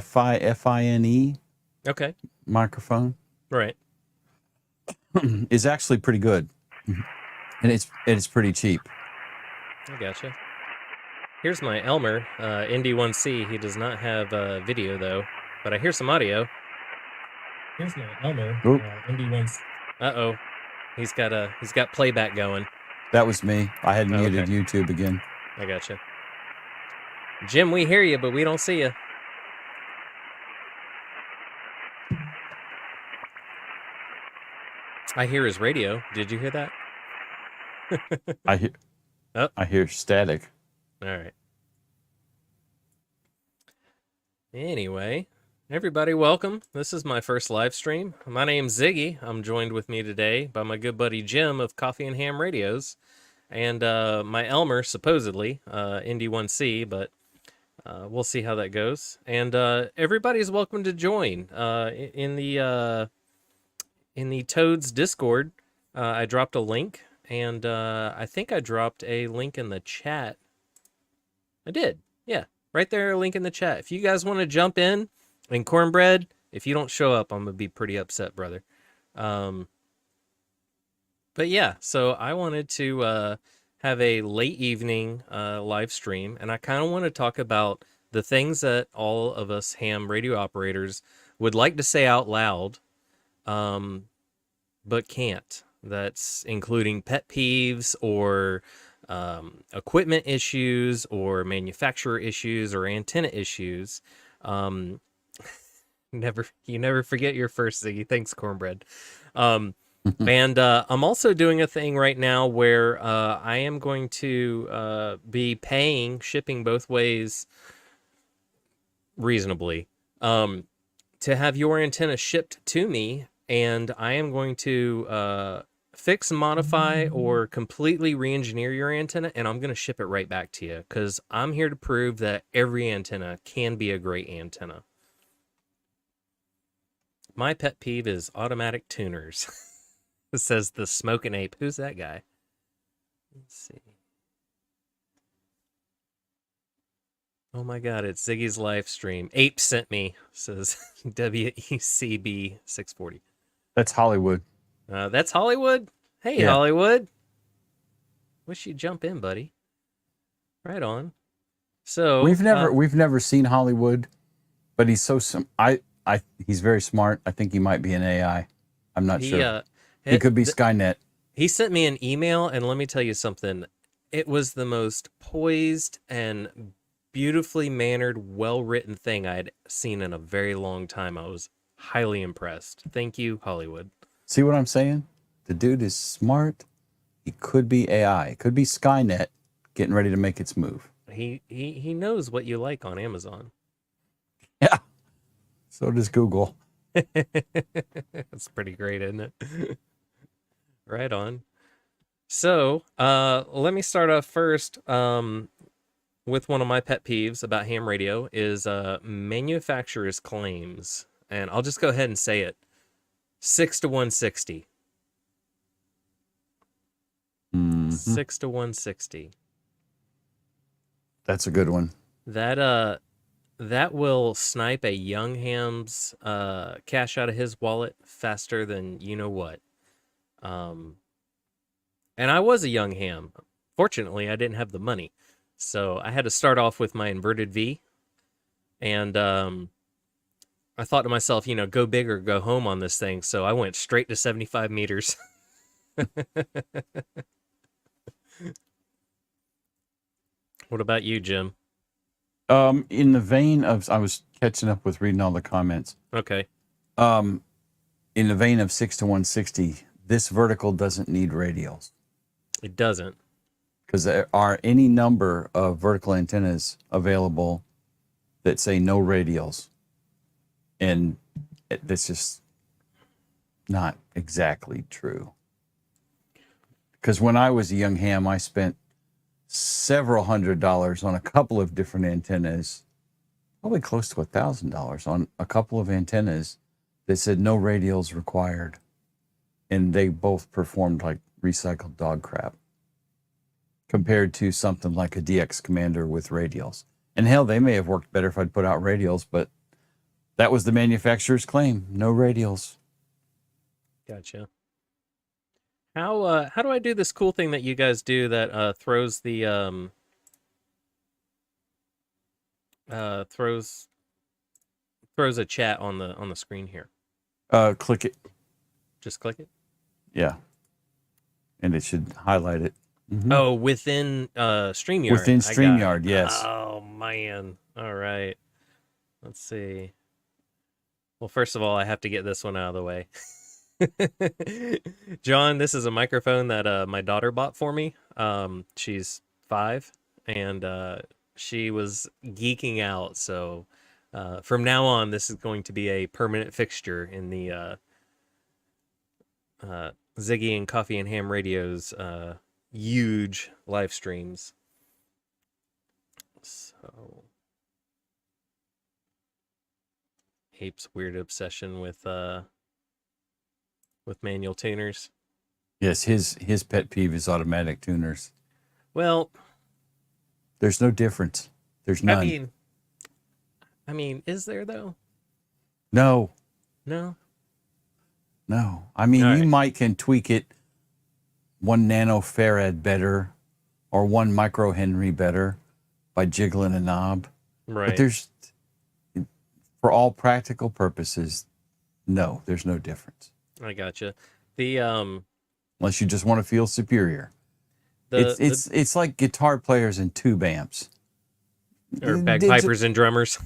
Fine Okay. microphone Right. is actually pretty good, and it's pretty cheap. I gotcha. Here's my Elmer, ND1C. He does not have video though, but I hear some audio. Here's my Elmer, Oop, ND1C. Uh-oh. He's got playback going. that was me. I had Oh, muted okay. YouTube again. I gotcha. Jim, we hear you, but we don't see you. I hear his radio. Did you hear that? I hear Oh, I hear static. all right. Anyway, everybody, welcome. This is my first live stream. My name's Ziggy. I'm joined with me today by my good buddy Jim of Coffee and Ham Radios, and my Elmer, supposedly, ND1C, but we'll see how that goes. And everybody's welcome to join in the Toads Discord. I dropped a link, and I think I dropped a link in the chat. I did, yeah, right there, a link in the chat. If you guys want to jump in, and Cornbread, if you don't show up, I'm gonna be pretty upset, brother. But yeah, so I wanted to have a late evening live stream, and I kind of want to talk about the things that all of us ham radio operators would like to say out loud, but can't. That's including pet peeves or equipment issues or manufacturer issues or antenna issues. You never forget your first, Ziggy. Thanks, Cornbread. And I'm also doing a thing right now where I am going to be paying shipping both ways reasonably to have your antenna shipped to me, and I am going to fix, modify, or completely re-engineer your antenna, and I'm going to ship it right back to you because I'm here to prove that every antenna can be a great antenna. My pet peeve is automatic tuners. It says the Smoking Ape. Who's that guy? Let's see. Oh my god, it's Ziggy's live stream. Ape sent me, says WECB640. That's Hollywood. That's Hollywood? Hey, Yeah. Hollywood. Wish you'd jump in, buddy. Right on. So We've never seen Hollywood, but he's he's very smart. I think he might be an AI. I'm not sure. He could be Skynet. He sent me an email, and let me tell you something. It was the most poised and beautifully mannered, well-written thing I had seen in a very long time. I was highly impressed. Thank you, Hollywood. See what I'm saying? The dude is smart. He could be AI. It could be Skynet getting ready to make its move. He knows what you like on Amazon. Yeah. So does Google. That's pretty great, isn't it? Right on. So, let me start off first with one of my pet peeves about ham radio is manufacturer's claims. And I'll just go ahead and say it. 6 to 160. 6 to 160. That's a good one. That will snipe a young ham's cash out of his wallet faster than you know what. And I was a young ham. Fortunately, I didn't have the money. So I had to start off with my inverted V. And I thought to myself, go big or go home on this thing. So I went straight to 75 meters. What about you, Jim? In the vein of, I was catching up with reading all the comments. Okay. In the vein of 6 to 160, this vertical doesn't need radials. It doesn't. Because there are any number of vertical antennas available that say no radials. And that's just not exactly true. Because when I was a young ham, I spent several $100s on a couple of different antennas, probably close to $1,000 on a couple of antennas that said no radials required. And they both performed like recycled dog crap compared to something like a DX Commander with radials. And hell, they may have worked better if I'd put out radials, but That was the manufacturer's claim. No radials. Gotcha. How do I do this cool thing that you guys do that throws the throws a chat on the screen here? Click it. Just click it. Yeah. And it should highlight it. Mhm. Oh, within StreamYard. Within I got it. StreamYard, yes. Oh man. All right. Let's see. Well, first of all, I have to get this one out of the way. John, this is a microphone that my daughter bought for me. She's 5, and she was geeking out. So from now on, this is going to be a permanent fixture in the Ziggy and Coffee and Ham Radio's huge live streams. So, Ape's weird obsession with manual tuners. Yes, his pet peeve is automatic tuners. Well, there's no difference. There's none. I mean, is there though? No. No. I mean, All you right. might can tweak it 1 nanofarad better or 1 microhenry better by jiggling a knob. Right. But there's, for all practical purposes, no, there's no difference. I gotcha. The unless you just want to feel superior. It's like guitar players and tube amps. Or bagpipers and drummers.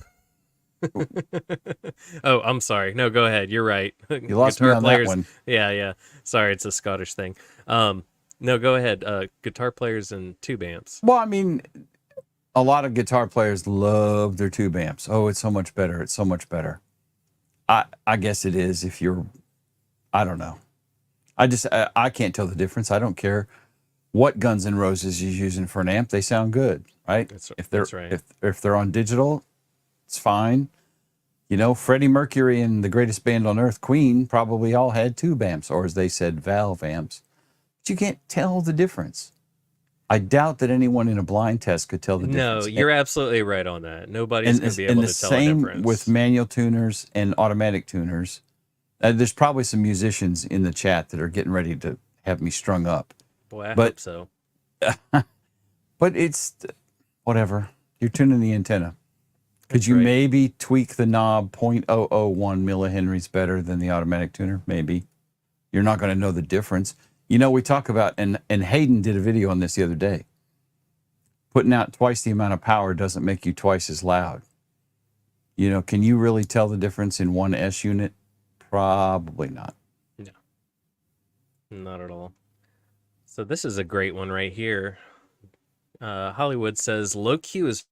Oh, I'm sorry. No, go ahead. You're right. You lost me on that one. Yeah. Sorry, it's a Scottish thing. No, go ahead. Guitar players and tube amps. Well, I mean, a lot of guitar players love their tube amps. Oh, it's so much better. It's so much better. I guess it is if you're, I don't know. I can't tell the difference. I don't care what Guns N' Roses is using for an amp. They sound good, right? That's right. If they're on digital, it's fine. You know, Freddie Mercury and the greatest band on earth, Queen, probably all had tube amps, or as they said, valve amps. But you can't tell the difference. I doubt that anyone in a blind test could tell the difference. No, you're absolutely right on that. Nobody's going to be able to tell the difference. And the same with manual tuners and automatic tuners. There's probably some musicians in the chat that are getting ready to have me strung up. Boy, I hope so. But it's whatever. You're tuning the antenna. Could you maybe tweak the knob 0.001 millihenries better than the automatic tuner? Maybe. You're not going to know the difference. You know, we talk about, and Hayden did a video on this the other day. Putting out twice the amount of power doesn't make you twice as loud. You know, can you really tell the difference in one S unit? Probably not. No. Not at all. So this is a great one right here. Hollywood says, low Q is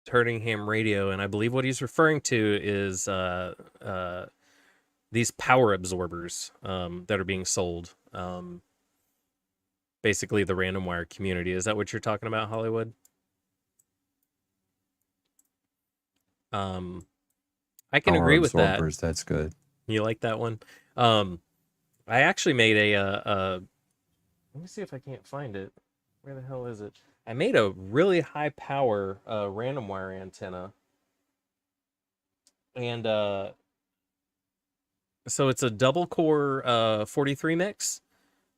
hurting ham radio, and I believe what he's referring to is these power absorbers that are being sold. Basically the random wire community. Is that what you're talking about, Hollywood? I can agree with that. That's good. You like that one? I actually made a let me see if I can't find it. Where the hell is it? I made a really high power random wire antenna. And so it's a double core 43 mix,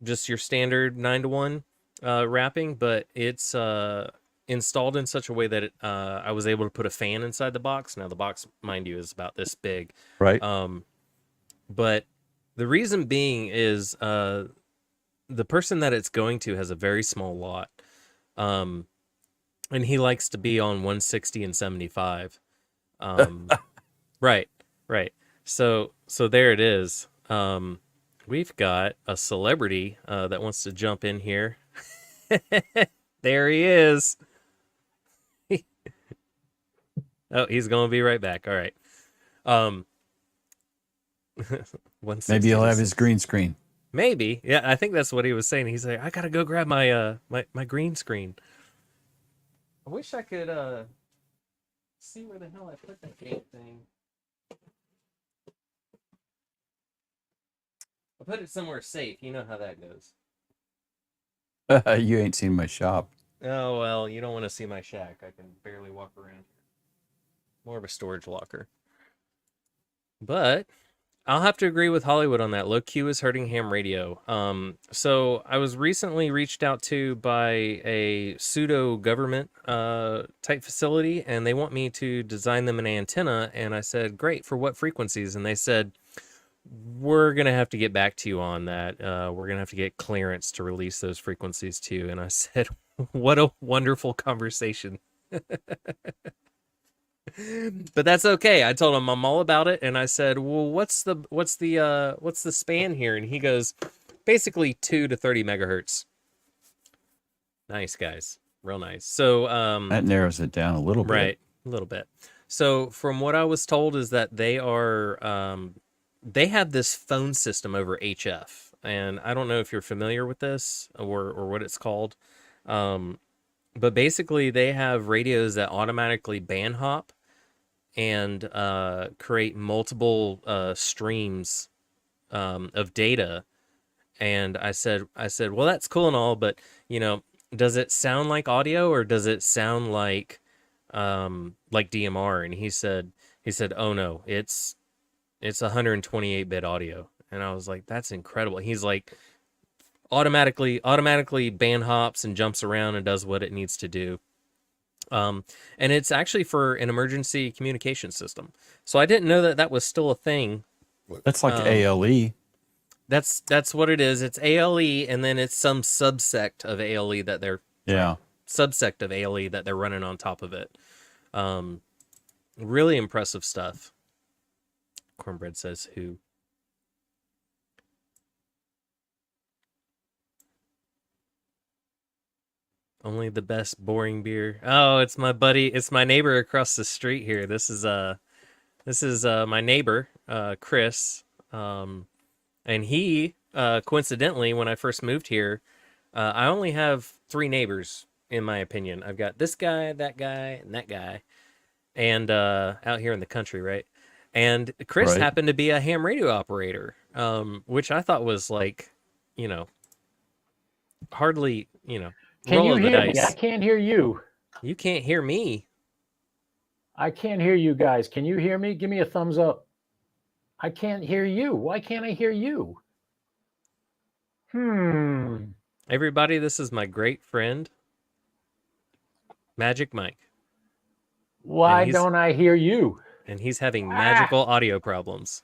just your standard 9-to-1 wrapping, but it's installed in such a way that I was able to put a fan inside the box. Now the box, mind you, is about this big. Right. But the reason being is the person that it's going to has a very small lot. And he likes to be on 160 and 75. Right. So there it is. We've got a celebrity that wants to jump in here. There he is. Oh, he's going to be right back. All right. Maybe he'll have his green screen. Maybe. Yeah, I think that's what he was saying. He's like, I got to go grab my my green screen. I wish I could see where the hell I put that damn thing. I put it somewhere safe. You know how that goes. You ain't seen my shop. Oh, well, you don't want to see my shack. I can barely walk around. More of a storage locker. But I'll have to agree with Hollywood on that. Low Q is hurting ham radio. So I was recently reached out to by a pseudo government type facility, and they want me to design them an antenna. And I said, great, for what frequencies? And they said, we're gonna have to get back to you on that. We're gonna have to get clearance to release those frequencies to you. And I said, what a wonderful conversation. But that's okay. I told him I'm all about it, and I said, "Well, what's the span here?" And he goes, "Basically 2 to 30 megahertz." Nice guys, real nice. So, That narrows it down a little bit. right, a little bit. So, from what I was told, is that they have this phone system over HF, and I don't know if you're familiar with this or what it's called, but basically they have radios that automatically band hop and create multiple streams of data. And I said, well, that's cool and all, but does it sound like audio or does it sound like DMR? And he said, oh no, it's 128-bit audio. And I was like, that's incredible. He's like, automatically band hops and jumps around and does what it needs to do. And it's actually for an emergency communication system. So I didn't know that was still a thing. That's like ALE. That's what it is. It's ALE, and then it's some subsect of ALE that they're running on top of it. Really impressive stuff. Cornbread says who? Only the best boring beer. Oh, it's my buddy. It's my neighbor across the street here. This is my neighbor, Chris. And he, coincidentally, when I first moved here, I only have 3 neighbors, in my opinion. I've got this guy, that guy, and that guy. And out here in the country, right? And Chris happened to be a ham radio operator, which I thought was like, hardly, Can you rolling the hear me? dice. I can't hear you. You can't hear me. I can't hear you guys. Can you hear me? Give me a thumbs up. I can't hear you. Why can't I hear you? Everybody, this is my great friend, Magic Mike. Why don't I hear you? And he's having magical audio problems.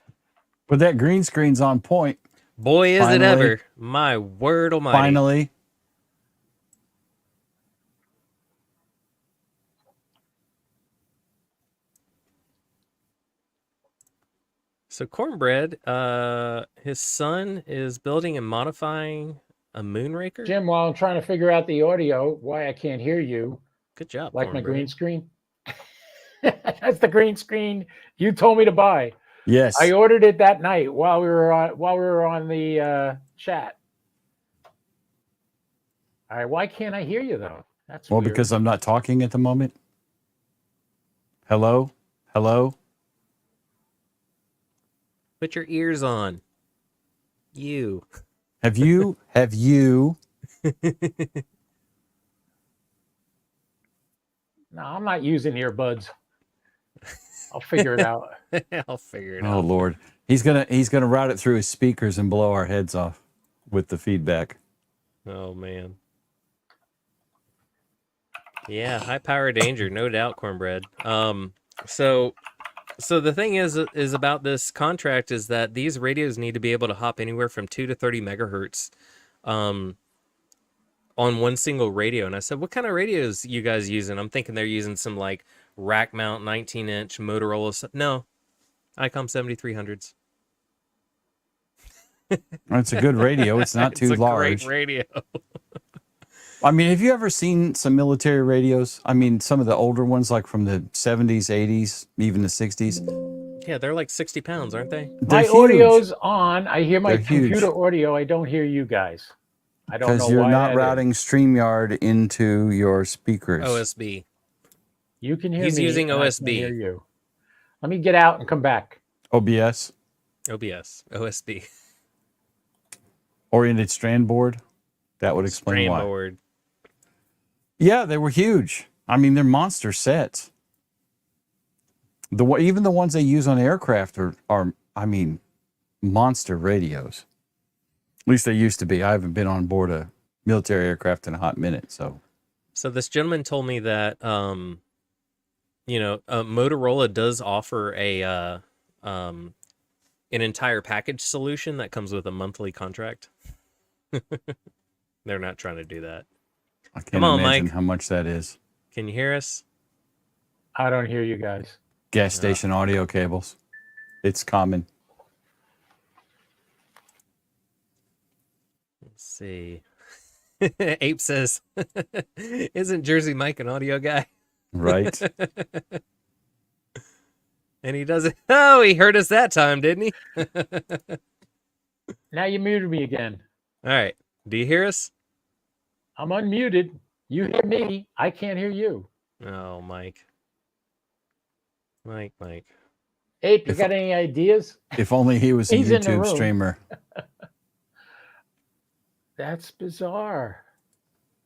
But that green screen's on point. Boy, is it ever. My word almighty. Finally. So Cornbread, his son is building and modifying a moonraker. Jim, while I'm trying to figure out the audio, why I can't hear you. Good job. Like my green screen. That's the green screen you told me to buy. Yes. I ordered it that night while we were on the chat. All right, why can't I hear you though? That's weird. Because I'm not talking at the moment. Hello? Put your ears on. You. Have you? No, I'm not using earbuds. I'll figure it out. I'll figure it out. Oh Lord. He's gonna route it through his speakers and blow our heads off with the feedback. Oh man. Yeah, high power danger, no doubt, Cornbread. So the thing is about this contract is that these radios need to be able to hop anywhere from 2 to 30 megahertz on one single radio. And I said, what kind of radios you guys using? I'm thinking they're using some like rack mount 19-inch Motorola stuff. No, ICOM 7300s. It's a good radio. It's not too large. It's a great radio. I mean, have you ever seen some military radios? I mean, some of the older ones, like from the 70s, 80s, even the 60s. Yeah, they're like 60 pounds, aren't they? My audio's on. I hear my computer huge. audio. I don't hear you guys. I don't know why. Because you're not routing StreamYard into your speakers. OSB. You can hear me. He's using and I OSB. can hear you. Let me get out and come back. OBS. OSB. Oriented strand board. That would explain why. Strand board. Yeah, they were huge. I mean, they're monster sets. Even the ones they use on aircraft are I mean, monster radios. At least they used to be. I haven't been on board a military aircraft in a hot minute, so. So this gentleman told me that Motorola does offer an entire package solution that comes with a monthly contract. They're not trying to do that. I can't Come on, imagine Mike. how much that is. Can you hear us? I don't hear you guys. Gas station audio cables. It's common. Let's see. Ape says, "Isn't Jersey Mike an audio guy?" Right? And he doesn't. Oh, he heard us that time, didn't he? Now you muted me again. All right. Do you hear us? I'm unmuted. You hear me. I can't hear you. Oh, Mike. Mike. Ape, you got any ideas? If only he was a He's in the YouTube room. streamer. That's bizarre.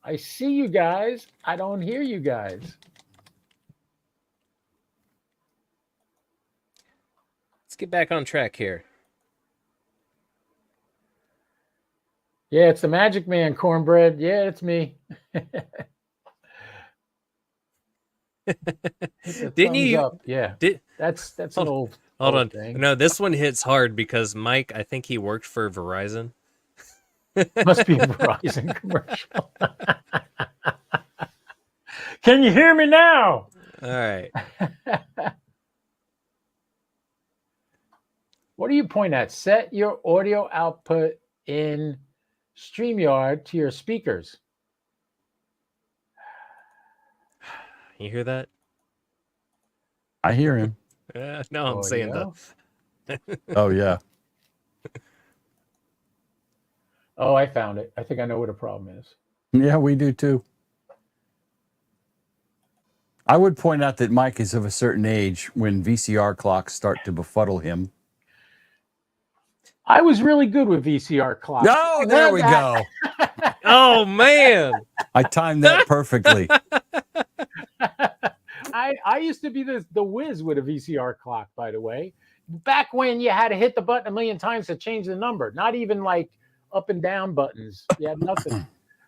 I see you guys. I don't hear you guys. Let's get back on track here. Yeah, it's the Magic Man, Cornbread. Yeah, it's me. Didn't you? Up. Yeah, that's an old. Hold old on. thing. No, this one hits hard because Mike, I think he worked for Verizon. Must be a Verizon commercial. Can you hear me now? All right. What do you point at? Set your audio output in StreamYard to your speakers. You hear that? I hear him. No, I'm saying Audio? Oh, yeah. Oh, I found it. I think I know what the problem is. Yeah, we do too. I would point out that Mike is of a certain age when VCR clocks start to befuddle him. I was really good with VCR clocks. Oh, there we go. Oh, man. I timed that perfectly. I used to be the whiz with a VCR clock, by the way. Back when you had to hit the button a million times to change the number, not even like up and down buttons. You had nothing.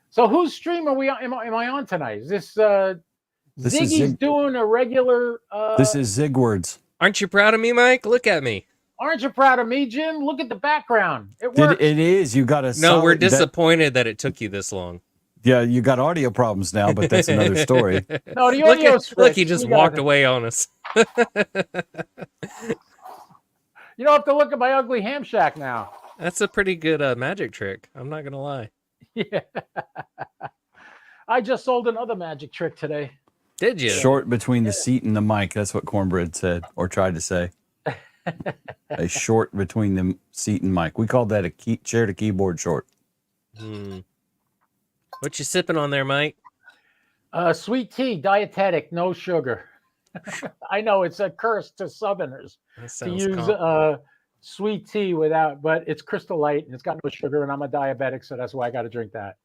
So whose stream are we on? Am I on tonight? Is this Ziggy's doing a regular? This is Zigwords. Aren't you proud of me, Mike? Look at me. Aren't you proud of me, Jim? Look at the background. It works. It is. You got a No, we're disappointed that it took you this long. Yeah, you got audio problems now, but that's another story. No, the audio look, he just walked away on us. You don't have to look at my ugly ham shack now. That's a pretty good magic trick. I'm not going to lie. Yeah. I just sold another magic trick today. Did you? Short between the seat and the mic. That's what Cornbread said or tried to say. A short between the seat and mic. We called that a chair to keyboard short. What you sipping on there, Mike? Sweet tea, dietetic, no sugar. I know it's a curse to Southerners to use sweet tea without, but it's Crystal Light and it's got no sugar, and I'm a diabetic, so that's why I got to drink that.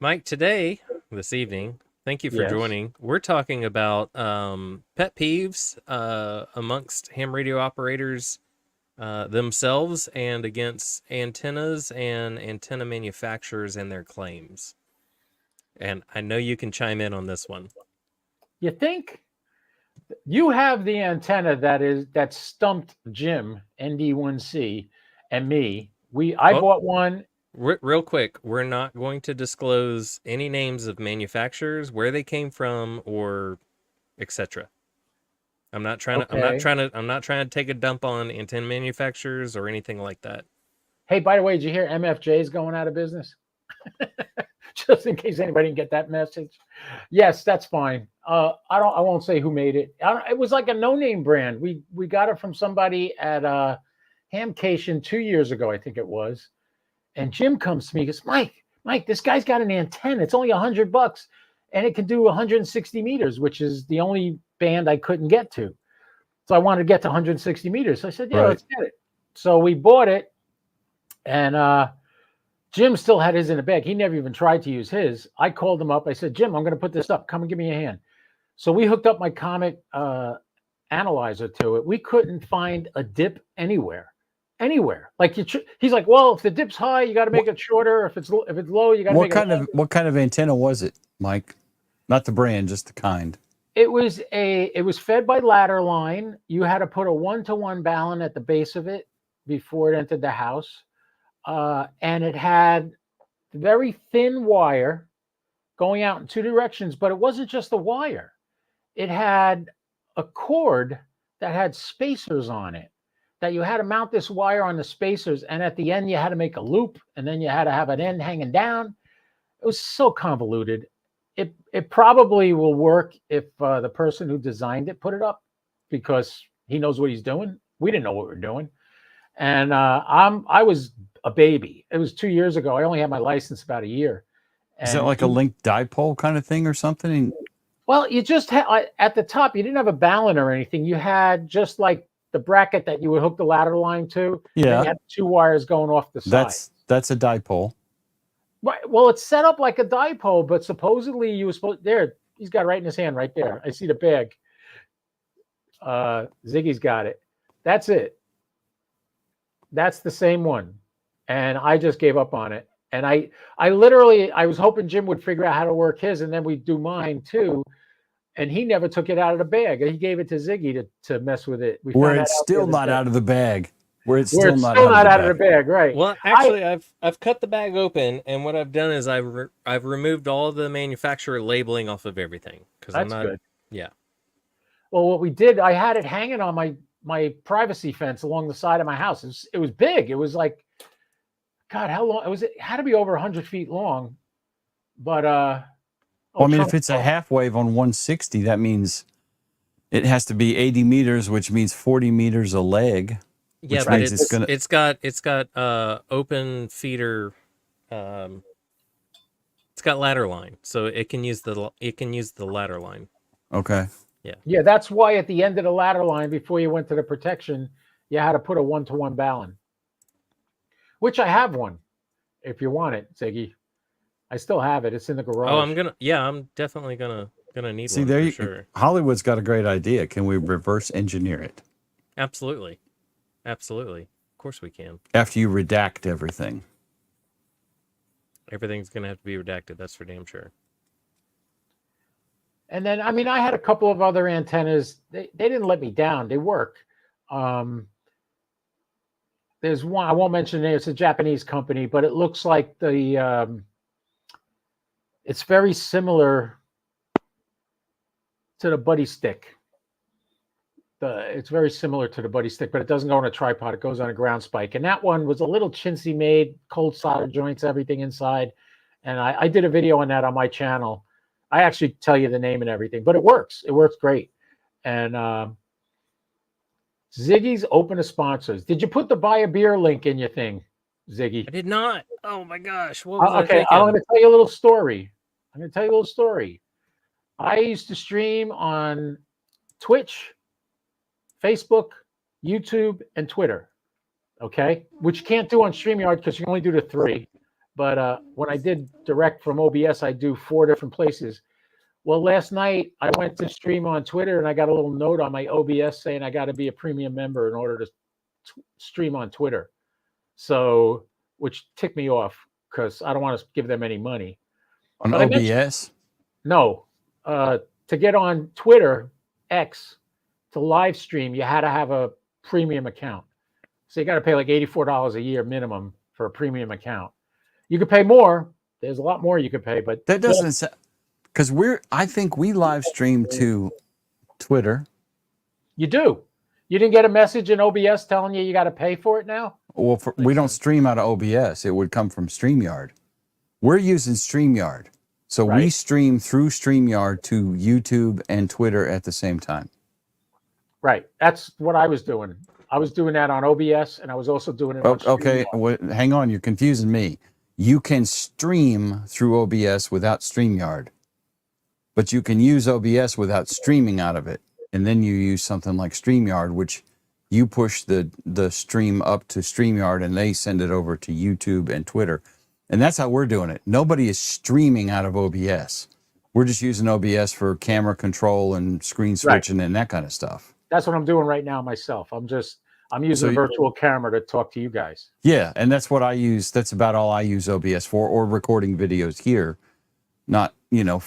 Mike, this evening, thank you for joining. We're talking about pet peeves amongst ham radio operators themselves and against antennas and antenna manufacturers and their claims. And I know you can chime in on this one. You think you have the antenna that stumped Jim ND1C and me. I bought one. Real quick, we're not going to disclose any names of manufacturers, where they came from, or etc. I'm not trying to take a dump on antenna manufacturers or anything like that. Hey, by the way, did you hear MFJ is going out of business? Just in case anybody didn't get that message. Yes, that's fine. I won't say who made it. It was like a no-name brand. We got it from somebody at Hamcation 2 years ago, I think it was. And Jim comes to me, he goes, Mike, this guy's got an antenna. It's only $100 and it can do 160 meters, which is the only band I couldn't get to. So I wanted to get to 160 meters. So I said, yeah, let's get it. So we bought it, and Jim still had his in the bag. He never even tried to use his. I called him up. I said, Jim, I'm going to put this up. Come and give me a hand. So we hooked up my Comet analyzer to it, we couldn't find a dip anywhere. Like he's like, well, if the dip's high, you got to make it shorter. If it's low, you got to make it. What kind of antenna was it, Mike? Not the brand, just the kind. It was fed by ladder line. You had to put a 1-to-1 balun at the base of it before it entered the house, and it had very thin wire going out in two directions. But it wasn't just the wire; it had a cord that had spacers on it. That you had to mount this wire on the spacers, and at the end you had to make a loop, and then you had to have an end hanging down. It was so convoluted. It probably will work if the person who designed it put it up, because he knows what he's doing. We didn't know what we were doing, and I was a baby. It was 2 years ago. I only had my license about a year. Is that like a linked dipole kind of thing or something? Well, you just had at the top. You didn't have a balun or anything. You had just like the bracket that you would hook the ladder line to. Yeah, you had two wires going off the side. That's a dipole. Right. Well, it's set up like a dipole, but supposedly you were supposed there. He's got it right in his hand right there. I see the bag. Ziggy's got it. That's it. That's the same one. And I just gave up on it. And I literally, I was hoping Jim would figure out how to work his, and then we'd do mine too. And he never took it out of the bag. He gave it to Ziggy to mess with it. Where it's still not out of the bag. Where it's still not out of the bag, right? Well, actually, I've cut the bag open, and what I've done is I've removed all the manufacturer labeling off of everything, because I'm not. Good. Yeah. Well, what we did, I had it hanging on my privacy fence along the side of my house. It was big. It was like, God, how long? It had to be over 100 feet long. But well, I mean, if it's a half wave on 160, that means it has to be 80 meters, which means 40 meters a leg. Yeah, but it's got open feeder. It's got ladder line, so it can use the ladder line. Okay. Yeah. Yeah, that's why at the end of the ladder line, before you went to the protection, you had to put a 1-to-1 balun. Which I have one, if you want it, Ziggy. I still have it. It's in the garage. Oh, I'm definitely gonna need one. There, for sure. Hollywood's got a great idea. Can we reverse engineer it? Absolutely. Absolutely. Of course we can. After you redact everything. Everything's going to have to be redacted. That's for damn sure. And then, I mean, I had a couple of other antennas. They didn't let me down. They work. There's one, I won't mention it. It's a Japanese company, but it looks like it's very similar to the buddy stick. It's very similar to the buddy stick, but it doesn't go on a tripod. It goes on a ground spike. And that one was a little chintzy made, cold solder joints, everything inside. And I did a video on that on my channel. I actually tell you the name and everything, but it works. It works great. And Ziggy's open to sponsors. Did you put the buy a beer link in your thing, Ziggy? I did not. Oh my gosh. What was okay, I'm going to tell you a little story. I used to stream on Twitch, Facebook, YouTube, and Twitter, okay? Which you can't do on StreamYard because you can only do the 3. But when I did direct from OBS, I do 4 different places. Well, last night I went to stream on Twitter, and I got a little note on my OBS saying I got to be a premium member in order to stream on Twitter. So, which ticked me off because I don't want to give them any money. On OBS? No. To get on Twitter, X, to live stream, you had to have a premium account. So you got to pay like $84 a year minimum for a premium account. You could pay more. There's a lot more you could pay, but that doesn't, because I think we live stream to Twitter. You do. You didn't get a message in OBS telling you got to pay for it now? Well, we don't stream out of OBS. It would come from StreamYard. We're using StreamYard. So we stream through StreamYard to YouTube and Twitter at the same time. Right. That's what I was doing. I was doing that on OBS, and I was also doing it on StreamYard. Okay, hang on. You're confusing me. You can stream through OBS without StreamYard, but you can use OBS without streaming out of it. And then you use something like StreamYard, which you push the stream up to StreamYard, and they send it over to YouTube and Twitter. And that's how we're doing it. Nobody is streaming out of OBS. We're just using OBS for camera control and screen switching and that kind of stuff. That's what I'm doing right now myself. I'm using So a virtual camera to talk to you guys. yeah, and that's what I use. That's about all I use OBS for, or recording videos here, not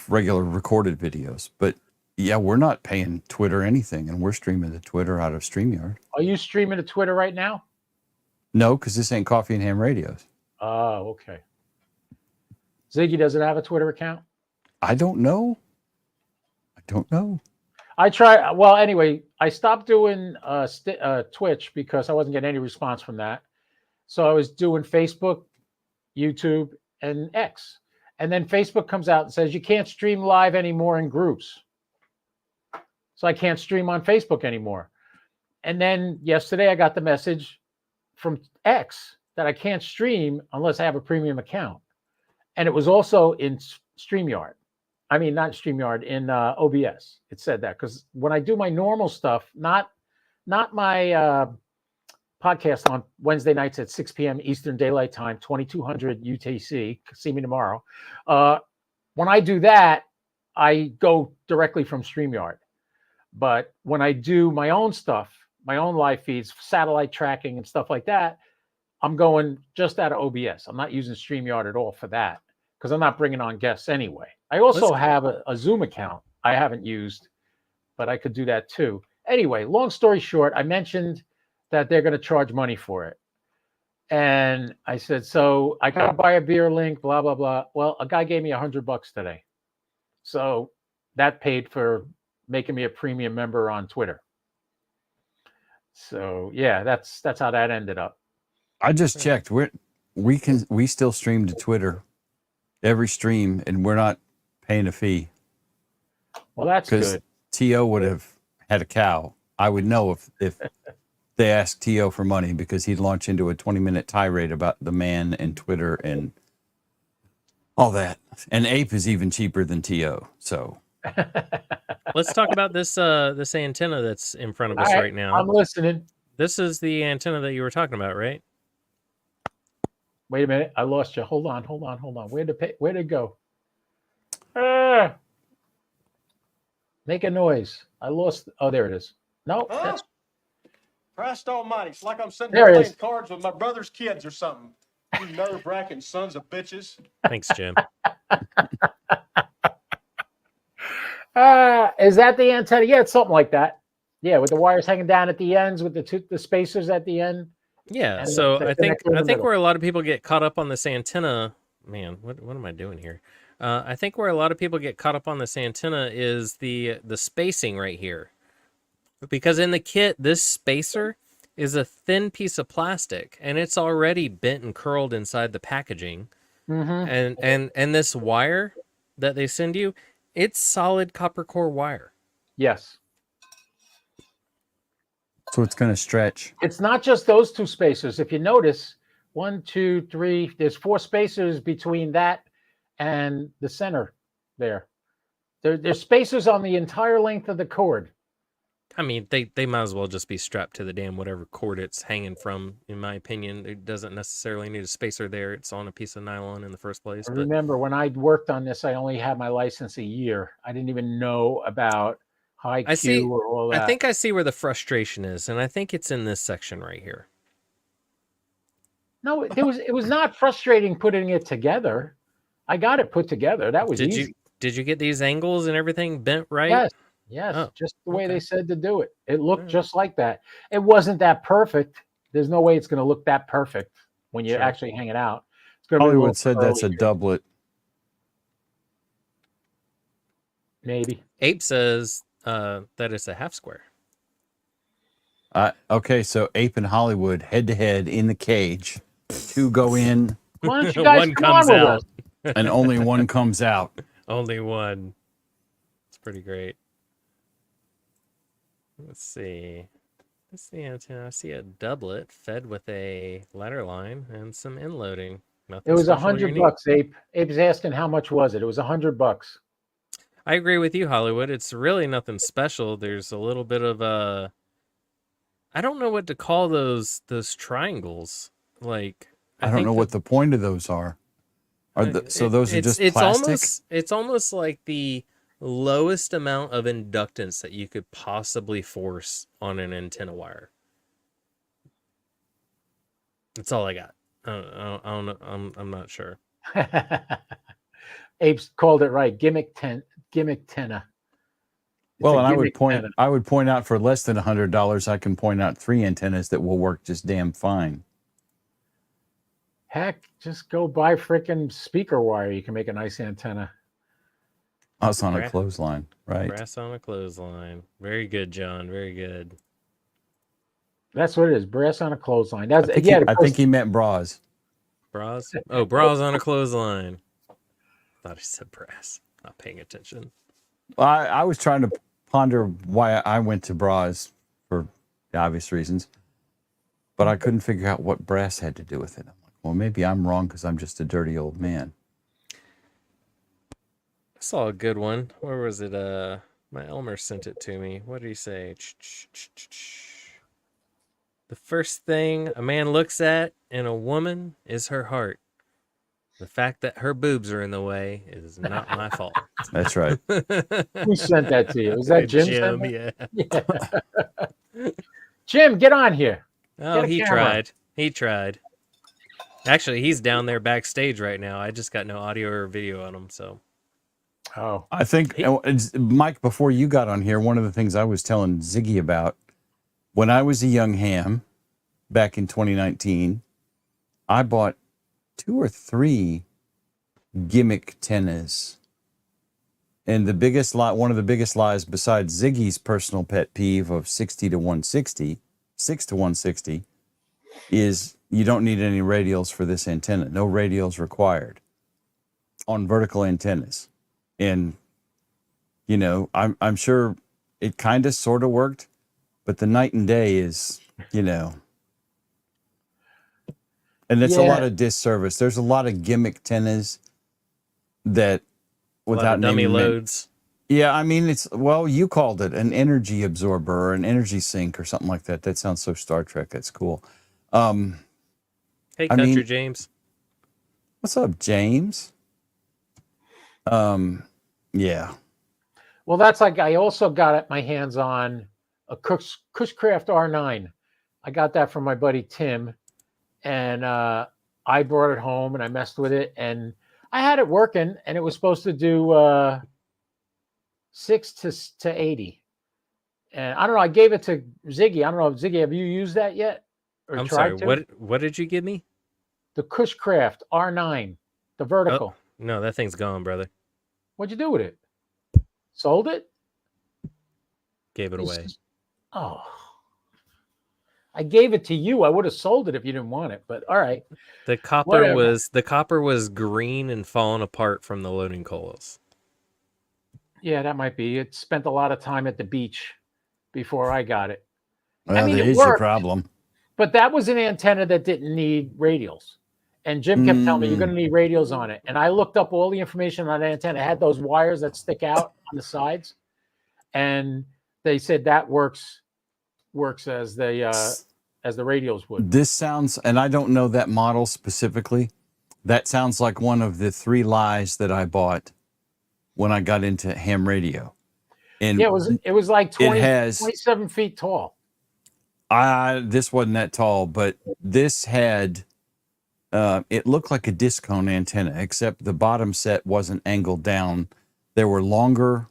regular recorded videos. But yeah, we're not paying Twitter anything, and we're streaming to Twitter out of StreamYard. Are you streaming to Twitter right now? No, because this ain't Coffee and Ham Radios. Oh, okay. Ziggy doesn't have a Twitter account? I don't know. I try. Well, anyway, I stopped doing Twitch because I wasn't getting any response from that. So I was doing Facebook, YouTube, and X. And then Facebook comes out and says you can't stream live anymore in groups. So I can't stream on Facebook anymore. And then yesterday I got the message from X that I can't stream unless I have a premium account. And it was also in StreamYard. I mean, not StreamYard, in OBS. It said that because when I do my normal stuff, not my podcast on Wednesday nights at 6 p.m. Eastern Daylight Time, 2200 UTC, see me tomorrow. When I do that, I go directly from StreamYard. But when I do my own stuff, my own live feeds, satellite tracking and stuff like that, I'm going just out of OBS. I'm not using StreamYard at all for that because I'm not bringing on guests anyway. I also have a Zoom account I haven't used, but I could do that too. Anyway, long story short, I mentioned that they're going to charge money for it. And I said, so I got to buy a beer link, blah, blah, blah. Well, a guy gave me $100 today. So that paid for making me a premium member on Twitter. So yeah, that's how that ended up. I just checked. We still stream to Twitter every stream, and we're not paying a fee. Well, that's good. T.O. would have had a cow. I would know if they asked T.O. for money because he'd launch into a 20-minute tirade about the man and Twitter and all that. And Ape is even cheaper than T.O. So let's talk about this antenna that's in front of us right now. I'm listening. This is the antenna that you were talking about, right? Wait a minute. I lost you. Hold on. Where'd it go? Make a noise. I lost. Oh, there it is. No. Huh? Christ almighty. It's like I'm sitting There there it playing is. cards with my brother's kids or something. You nerve-wracking sons of bitches. Thanks, Jim. Is that the antenna? Yeah, it's something like that. Yeah, with the wires hanging down at the ends, with the spacers at the end. Yeah, And so the I think connector in the middle. where a lot of people get caught up on this antenna, man, what am I doing here? I think where a lot of people get caught up on this antenna is the spacing right here. Because in the kit, this spacer is a thin piece of plastic, and it's already bent and curled inside the packaging. Mm-hmm. And this wire that they send you, it's solid copper core wire. Yes. So it's going to stretch. It's not just those two spacers. If you notice, 1, 2, 3, there's 4 spacers between that and the center there. There's spacers on the entire length of the cord. I mean, they might as well just be strapped to the damn whatever cord it's hanging from, in my opinion. It doesn't necessarily need a spacer there. It's on a piece of nylon in the first place. I But remember when I worked on this, I only had my license a year. I didn't even know about high I see. Q or all that. I think I see where the frustration is, and I think it's in this section right here. No, it was not frustrating putting it together. I got it put together. That was easy. Did you get these angles and everything bent right? Yes, Oh, just the way okay. they said to do it. It looked Alright. just like that. It wasn't that perfect. There's no way it's going to look that perfect when you Sure. actually hang it out. It's going to be a Hollywood little said that's a curly, doublet. maybe. Ape says that it's a half square. Okay, so Ape and Hollywood head to head in the cage. 2 go in, Why don't you guys One come on comes with out. us? and only one comes out. Only one. It's pretty great. Let's see. Let's see antenna. I see a doublet fed with a ladder line and some end loading. Nothing It was special or unique. $100, Ape. Ape's asking how much was it? It was $100. I agree with you, Hollywood. It's really nothing special. There's a little bit of a. I don't know what to call those triangles. Like I don't think know what the point of those are. So those are just it's plastic? almost like the lowest amount of inductance that you could possibly force on an antenna wire? That's all I got. I don't know. I'm not sure. Apes called it right. Gimmick tenna. It's Well, a and gimmick tenna. I would point out for less than $100, I can point out 3 antennas that will work just damn fine. Heck, just go buy frickin' speaker wire. You can make a nice antenna. I was on a Bra- clothesline, right? Brass on a clothesline. Very good, John. Very good. That's what it is. Brass on a clothesline. I That's think, yeah. I think he meant bras. Bras? Oh, bras on a clothesline. Thought he said brass. Not paying attention. Well, I was trying to ponder why I went to bras for the obvious reasons, but I couldn't figure out what brass had to do with it. I'm like, well, maybe I'm wrong because I'm just a dirty old man. I saw a good one. Where was it? My Elmer sent it to me. What did he say? The first thing a man looks at in a woman is her heart. The fact that her boobs are in the way is not my fault. That's right. Who sent that to you? Was that Jim? Jim, Sent that? yeah. Jim, get on here. Oh, Get a he camera. tried. He tried. Actually, he's down there backstage right now. I just got no audio or video on him, so. Oh, I think, Mike, before you got on here, one of the things I was telling Ziggy about, when I was a young ham back in 2019, I bought 2 or 3 gimmick tennas. And the biggest lie, one of the biggest lies besides Ziggy's personal pet peeve of 60 to 160, 6 to 160, is you don't need any radials for this antenna. No radials required on vertical antennas. And, you know, I'm sure it kind of sort of worked, but the night and day is, you know, and it's a lot of disservice. There's a lot of gimmick tennas that without dummy naming loads. Yeah, I mean, it's, well, you called it an energy absorber or an energy sink or something like that. That sounds so Star Trek. That's cool. Hey, I Country mean- James. What's up, James? Yeah. well, that's like I also got my hands on a Cushcraft R9. I got that from my buddy Tim, and I brought it home and I messed with it, and I had it working, and it was supposed to do 6 to 80. And I don't know. I gave it to Ziggy. I don't know, Ziggy, have you used that yet? Or I'm tried sorry. to? What did you give me? The Cushcraft R9, the vertical. No, that thing's gone, brother. What'd you do with it? Sold it? Gave it away. Oh, I gave it to you. I would have sold it if you didn't want it, but all right. The copper was green and falling apart from the loading coils. Yeah, that might be. It spent a lot of time at the beach before I got it. Well, mean, it there's your worked. problem. But that was an antenna that didn't need radials. And Jim kept telling me, you're going to need radials on it. And I looked up all the information on the antenna. It had those wires that stick out on the sides. And they said that works as the radials would. This sounds, and I don't know that model specifically. That sounds like one of the 3 lies that I bought when I got into ham radio. And Yeah, it was like 27 feet tall. This wasn't that tall, but this had, it looked like a disc cone antenna, except the bottom set wasn't angled down. There were longer,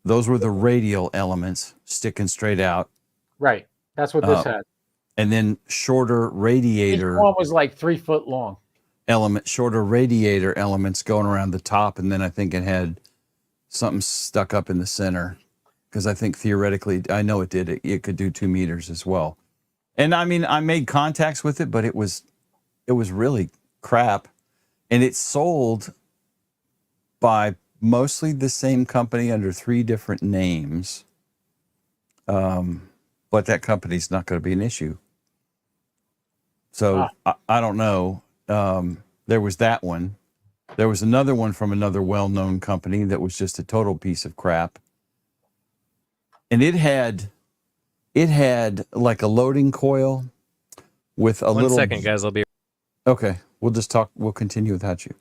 those were the radial elements sticking straight out. Right. That's what this had. And then shorter radiator Each one was like 3 foot long. shorter radiator elements going around the top. And then I think it had something stuck up in the center. Because I think theoretically, I know it did. It could do 2 meters as well. And I mean, I made contacts with it, but it was really crap. And it's sold by mostly the same company under 3 different names. But that company's not going to be an issue. So I don't know. There was that one. There was another one from another well-known company that was just a total piece of crap. And it had like a loading coil with a little. 1 second, guys. I'll be. Okay, we'll just talk. We'll continue without you.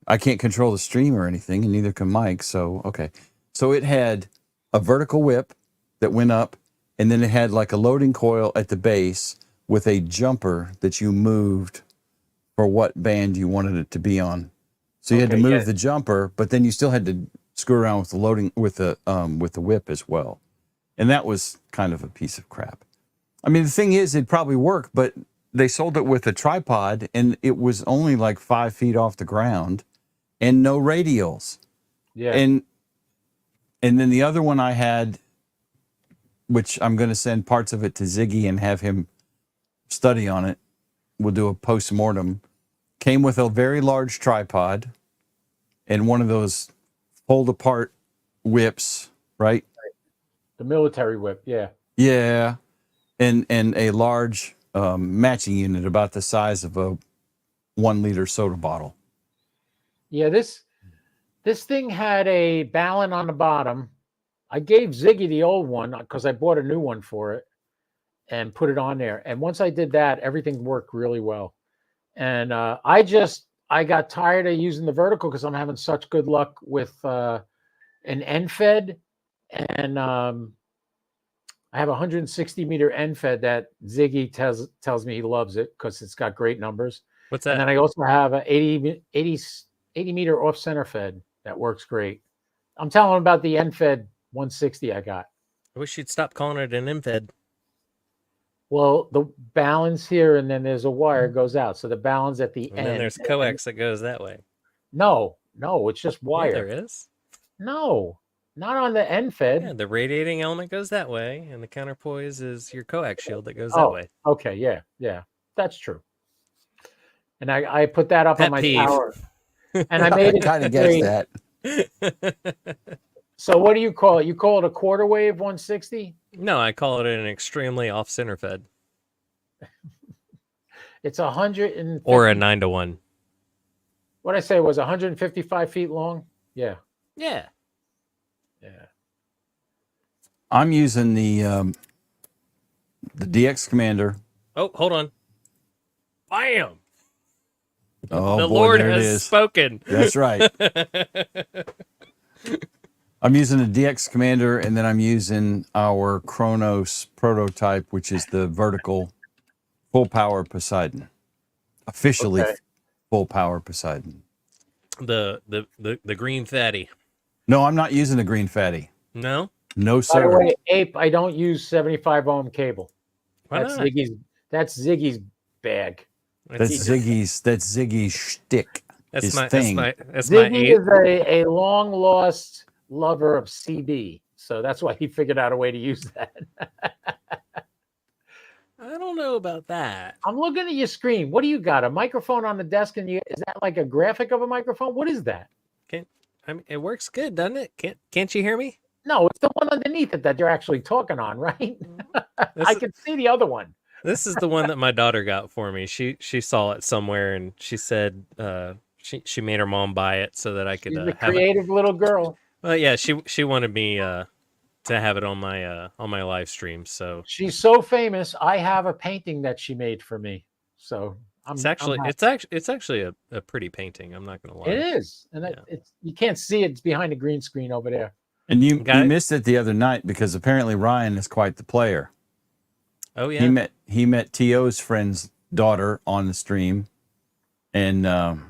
I can't control the stream or anything, and neither can Mike. So, okay. So it had a vertical whip that went up, and then it had like a loading coil at the base with a jumper that you moved for what band you wanted it to be on. So you had to Okay, move yeah. the jumper, but then you still had to screw around with the loading with the whip as well. And that was kind of a piece of crap. I mean, the thing is, it'd probably work, but they sold it with a tripod, and it was only like 5 feet off the ground, and no radials. Yeah. And then the other one I had, which I'm going to send parts of it to Ziggy and have him study on it. We'll do a post-mortem. Came with a very large tripod and one of those fold-apart whips, right? The military whip. Yeah. Yeah. And a large matching unit about the size of a 1 liter soda bottle. Yeah. This thing had a ballon on the bottom. I gave Ziggy the old one because I bought a new one for it and put it on there. And once I did that, everything worked really well. And I got tired of using the vertical because I'm having such good luck with an end fed. And I have a 160 meter end fed that Ziggy tells me he loves it because it's got great numbers. What's And that? then I also have a 80 meter off center fed that works great. I'm telling him about the end fed 160 I got. I wish you'd stop calling it an infed. Well, the balance here, and then there's a wire goes out. So the balance at the And end. then there's coax that goes that way. No, it's just Yeah, wire. there is. No, not on the end fed. Yeah, the radiating element goes that way, and the counterpoise is your coax shield that goes that way. Okay, yeah, that's true. And I put that up Pet on my peeve. tower, and I made it kind of guessed straight. that. So what do you call it? You call it a quarter wave 160? No, I call it an extremely off-center fed. It's 150. Or a 9-to-1. What I say was 155 feet long. Yeah. Yeah. I'm using the DX Commander. Oh, hold on. Bam! Oh, The boy, Lord there it has is. spoken. That's right. I'm using the DX Commander, and then I'm using our Kronos prototype, which is the vertical full power Poseidon. Officially Okay. full power Poseidon. The green fatty. No, I'm not using the green fatty. No? No, By sir. the way, Ape, I don't use 75 ohm cable. Why That's not? Ziggy's bag. That's Ziggy's shtick. That's his my thing. that's my Ziggy is a long lost lover of CB, so that's why he figured out a way to use that. I don't know about that. I'm looking at your screen. What do you got? A microphone on the desk, and is that like a graphic of a microphone? What is that? I mean, it works good, doesn't it? Can't you hear me? No, it's the one underneath it that you're actually talking on, right? I can see the other one. This is the one that my daughter got for me. She saw it somewhere and she said she made her mom buy it so that I could She's a have it. creative little girl. Well, yeah, she wanted me to have it on my live stream. So She's so famous. I have a painting that she made for me. So it's actually a pretty painting. I'm not gonna lie. it is, and it's you can't see it. It's behind the green screen over there. And you Got it? missed it the other night because apparently Ryan is quite the player. Oh yeah. He met T.O.'s friend's daughter on the stream, and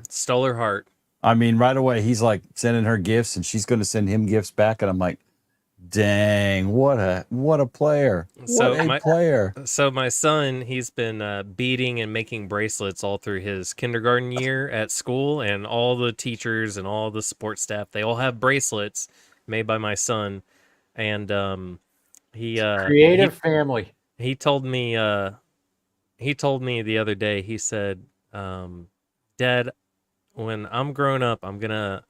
Stole her heart. I mean, right away he's like sending her gifts, and she's going to send him gifts back, and I'm like, dang, what a player! So What a player! So my son, he's been beading and making bracelets all through his kindergarten year at school, and all the teachers and all the support staff, they all have bracelets made by my son, and Creative family. he told me the other day, he said, Dad, when I'm grown up, I'm gonna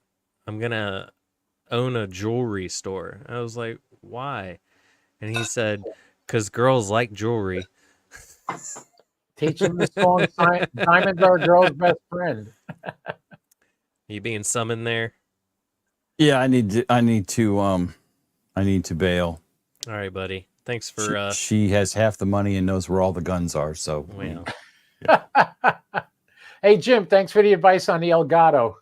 own a jewelry store. I was like, why? And he said, because girls like jewelry. Teach them the song Diamonds Are a Girl's Best Friend. You being summoned there? Yeah, I need to bail. All right, buddy. Thanks for She has half the money and knows where all the guns are. So well. Hey Jim, thanks for the advice on the Elgato.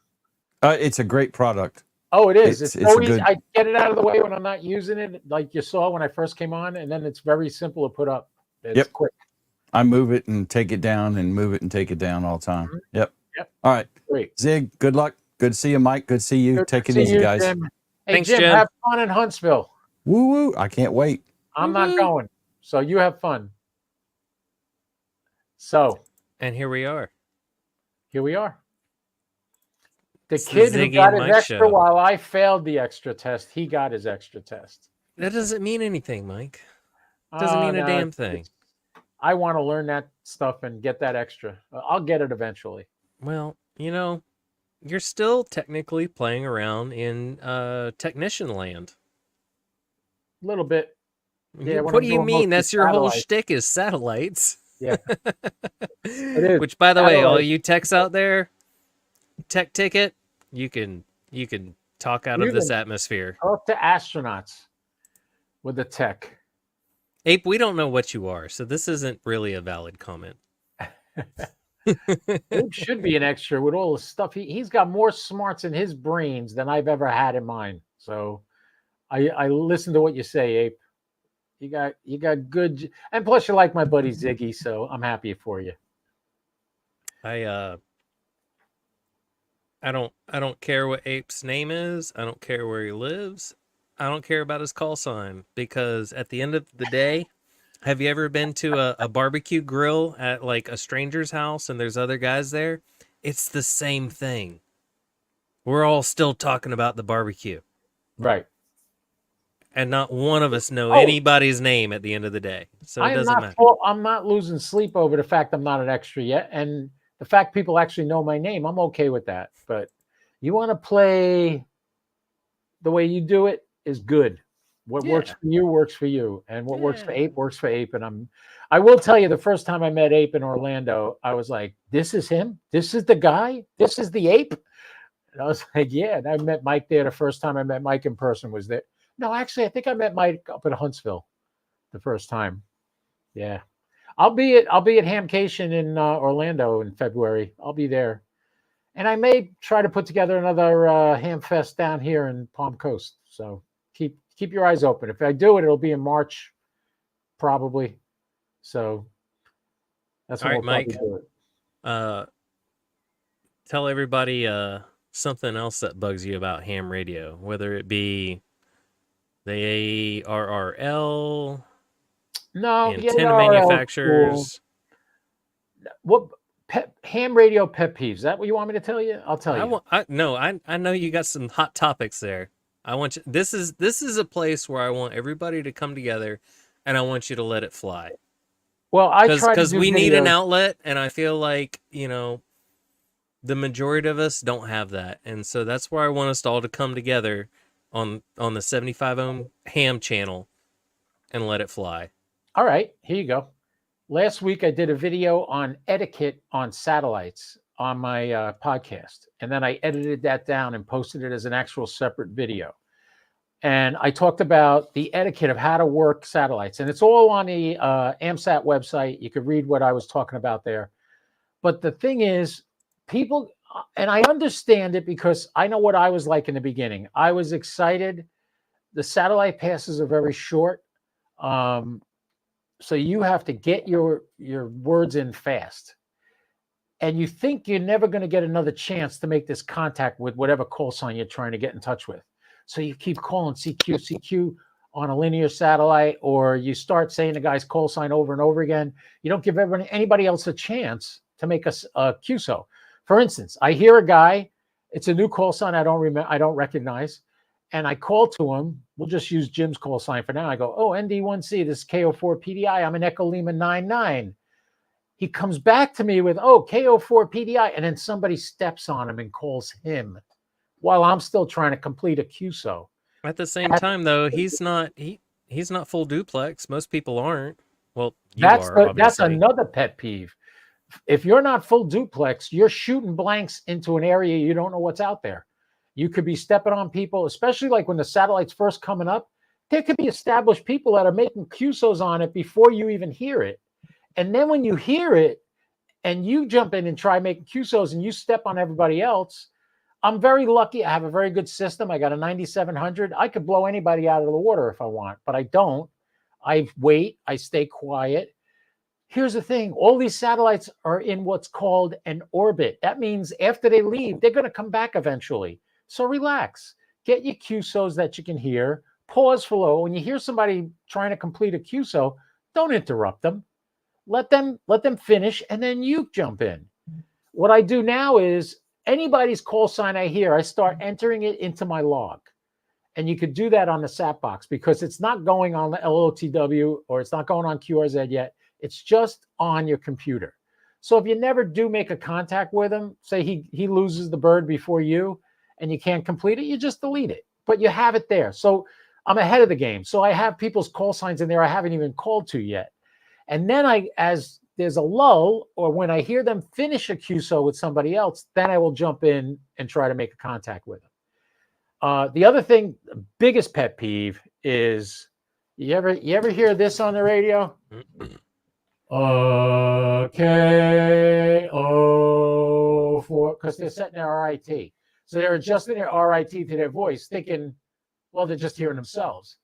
It's a great product. Oh, it is. It's It's so a easy. good. I get it out of the way when I'm not using it, like you saw when I first came on, and then it's very simple to put up. It's Yep. quick. I move it and take it down and move it and take it down all the time. Mhm. Yep. Yep. All right. Great. Zig, good luck. Good to see you, Mike. Good to see you. Good Take to it see easy, you, guys. Jim. Hey, Thanks, Jim, Jim. have fun in Huntsville. Woo woo. I can't wait. I'm not Woo-hoo. going, so you have fun. So And here we are. here we are. The It's the kid who Ziggy got and his Mike extra show. while I failed the extra test, he got his extra test. That doesn't mean anything, Mike. Doesn't mean a No, damn thing. I want to learn that stuff and get that extra. I'll get it eventually. Well, you're still technically playing around in technician land. A little bit. Yeah, when What I'm do you doing mean? mostly That's your whole satellites. shtick is satellites. Yeah. is. Which, by the way, all Satellites. you techs out there, tech ticket, you can talk out You of this can atmosphere. talk to astronauts with the tech. Ape, we don't know what you are, so this isn't really a valid comment. It should be an extra with all the stuff. He's got more smarts in his brains than I've ever had in mine. So I listen to what you say, Ape. You got good, and plus you like my buddy Ziggy, so I'm happy for you. I don't care what Ape's name is. I don't care where he lives. I don't care about his call sign, because at the end of the day, have you ever been to a barbecue grill at like a stranger's house and there's other guys there? It's the same thing. We're all still talking about the barbecue, Right. and not one of us know Oh. anybody's name at the end of the day. So it doesn't matter. I'm not losing sleep over the fact I'm not an extra yet, and the fact people actually know my name. I'm okay with that. But you want to play the way you do it is good. What works Yeah. for you works for you, and what works for Yeah. Ape works for Ape. And I will tell you, the first time I met Ape in Orlando, I was like, "This is him. This is the guy. This is the Ape." And I was like, "Yeah." And I met Mike there. The first time I met Mike in person was there. No, actually, I think I met Mike up in Huntsville the first time. Yeah, I'll be at Hamcation in Orlando in February. I'll be there, and I may try to put together another Ham Fest down here in Palm Coast. So keep your eyes open. If I do it, it'll be in March, probably. So that's when All right, we'll probably Mike. do it. Tell everybody something else that bugs you about ham radio, whether it be the ARRL, No, antenna ARRL is manufacturers. cool. What ham radio pet peeves? Is that what you want me to tell you? I'll tell you. I know you got some hot topics there. I want you. This is a place where I want everybody to come together, and I want you to let it fly. Well, I try to Because do we need an videos. outlet, and I feel like the majority of us don't have that, and so that's where I want us all to come together on the 75 ohm ham channel and let it fly. All right, here you go. Last week I did a video on etiquette on satellites on my podcast, and then I edited that down and posted it as an actual separate video. And I talked about the etiquette of how to work satellites, and it's all on the AMSAT website. You could read what I was talking about there. But the thing is, people, and I understand it because I know what I was like in the beginning. I was excited. The satellite passes are very short. So you have to get your words in fast. And you think you're never going to get another chance to make this contact with whatever call sign you're trying to get in touch with. So you keep calling CQ on a linear satellite, or you start saying the guy's call sign over and over again. You don't give anybody else a chance to make a QSO. For instance, I hear a guy, it's a new call sign I don't recognize, and I call to him. We'll just use Jim's call sign for now. I go, "Oh, ND1C, this is KO4 PDI. I'm in Echo Lima 99. He comes back to me with, "Oh, KO4 PDI," and then somebody steps on him and calls him while I'm still trying to complete a QSO. At the same time, though, he's not full duplex. Most people aren't. Well, That's obviously. another pet peeve. If you're not full duplex, you're shooting blanks into an area you don't know what's out there. You could be stepping on people, especially like when the satellite's first coming up. There could be established people that are making QSOs on it before you even hear it. And then when you hear it and you jump in and try making QSOs and you step on everybody else, I'm very lucky. I have a very good system. I got a 9700. I could blow anybody out of the water if I want, but I don't. I wait. I stay quiet. Here's the thing. All these satellites are in what's called an orbit. That means after they leave, they're going to come back eventually. So relax. Get your QSOs that you can hear. Pause for low. When you hear somebody trying to complete a QSO, don't interrupt them. Let them finish, and then you jump in. What I do now is anybody's call sign I hear, I start entering it into my log. And you could do that on the SAT box because it's not going on the LOTW or it's not going on QRZ yet. It's just on your computer. So if you never do make a contact with him, say he loses the bird before you and you can't complete it, you just delete it. But you have it there. So I'm ahead of the game. So I have people's call signs in there I haven't even called to yet. And then as there's a lull, or when I hear them finish a QSO with somebody else, then I will jump in and try to make a contact with them. The other thing, the biggest pet peeve is you ever hear this on the radio? KO4, because they're setting their RIT. So they're adjusting their RIT to their voice, thinking, well, they're just hearing themselves.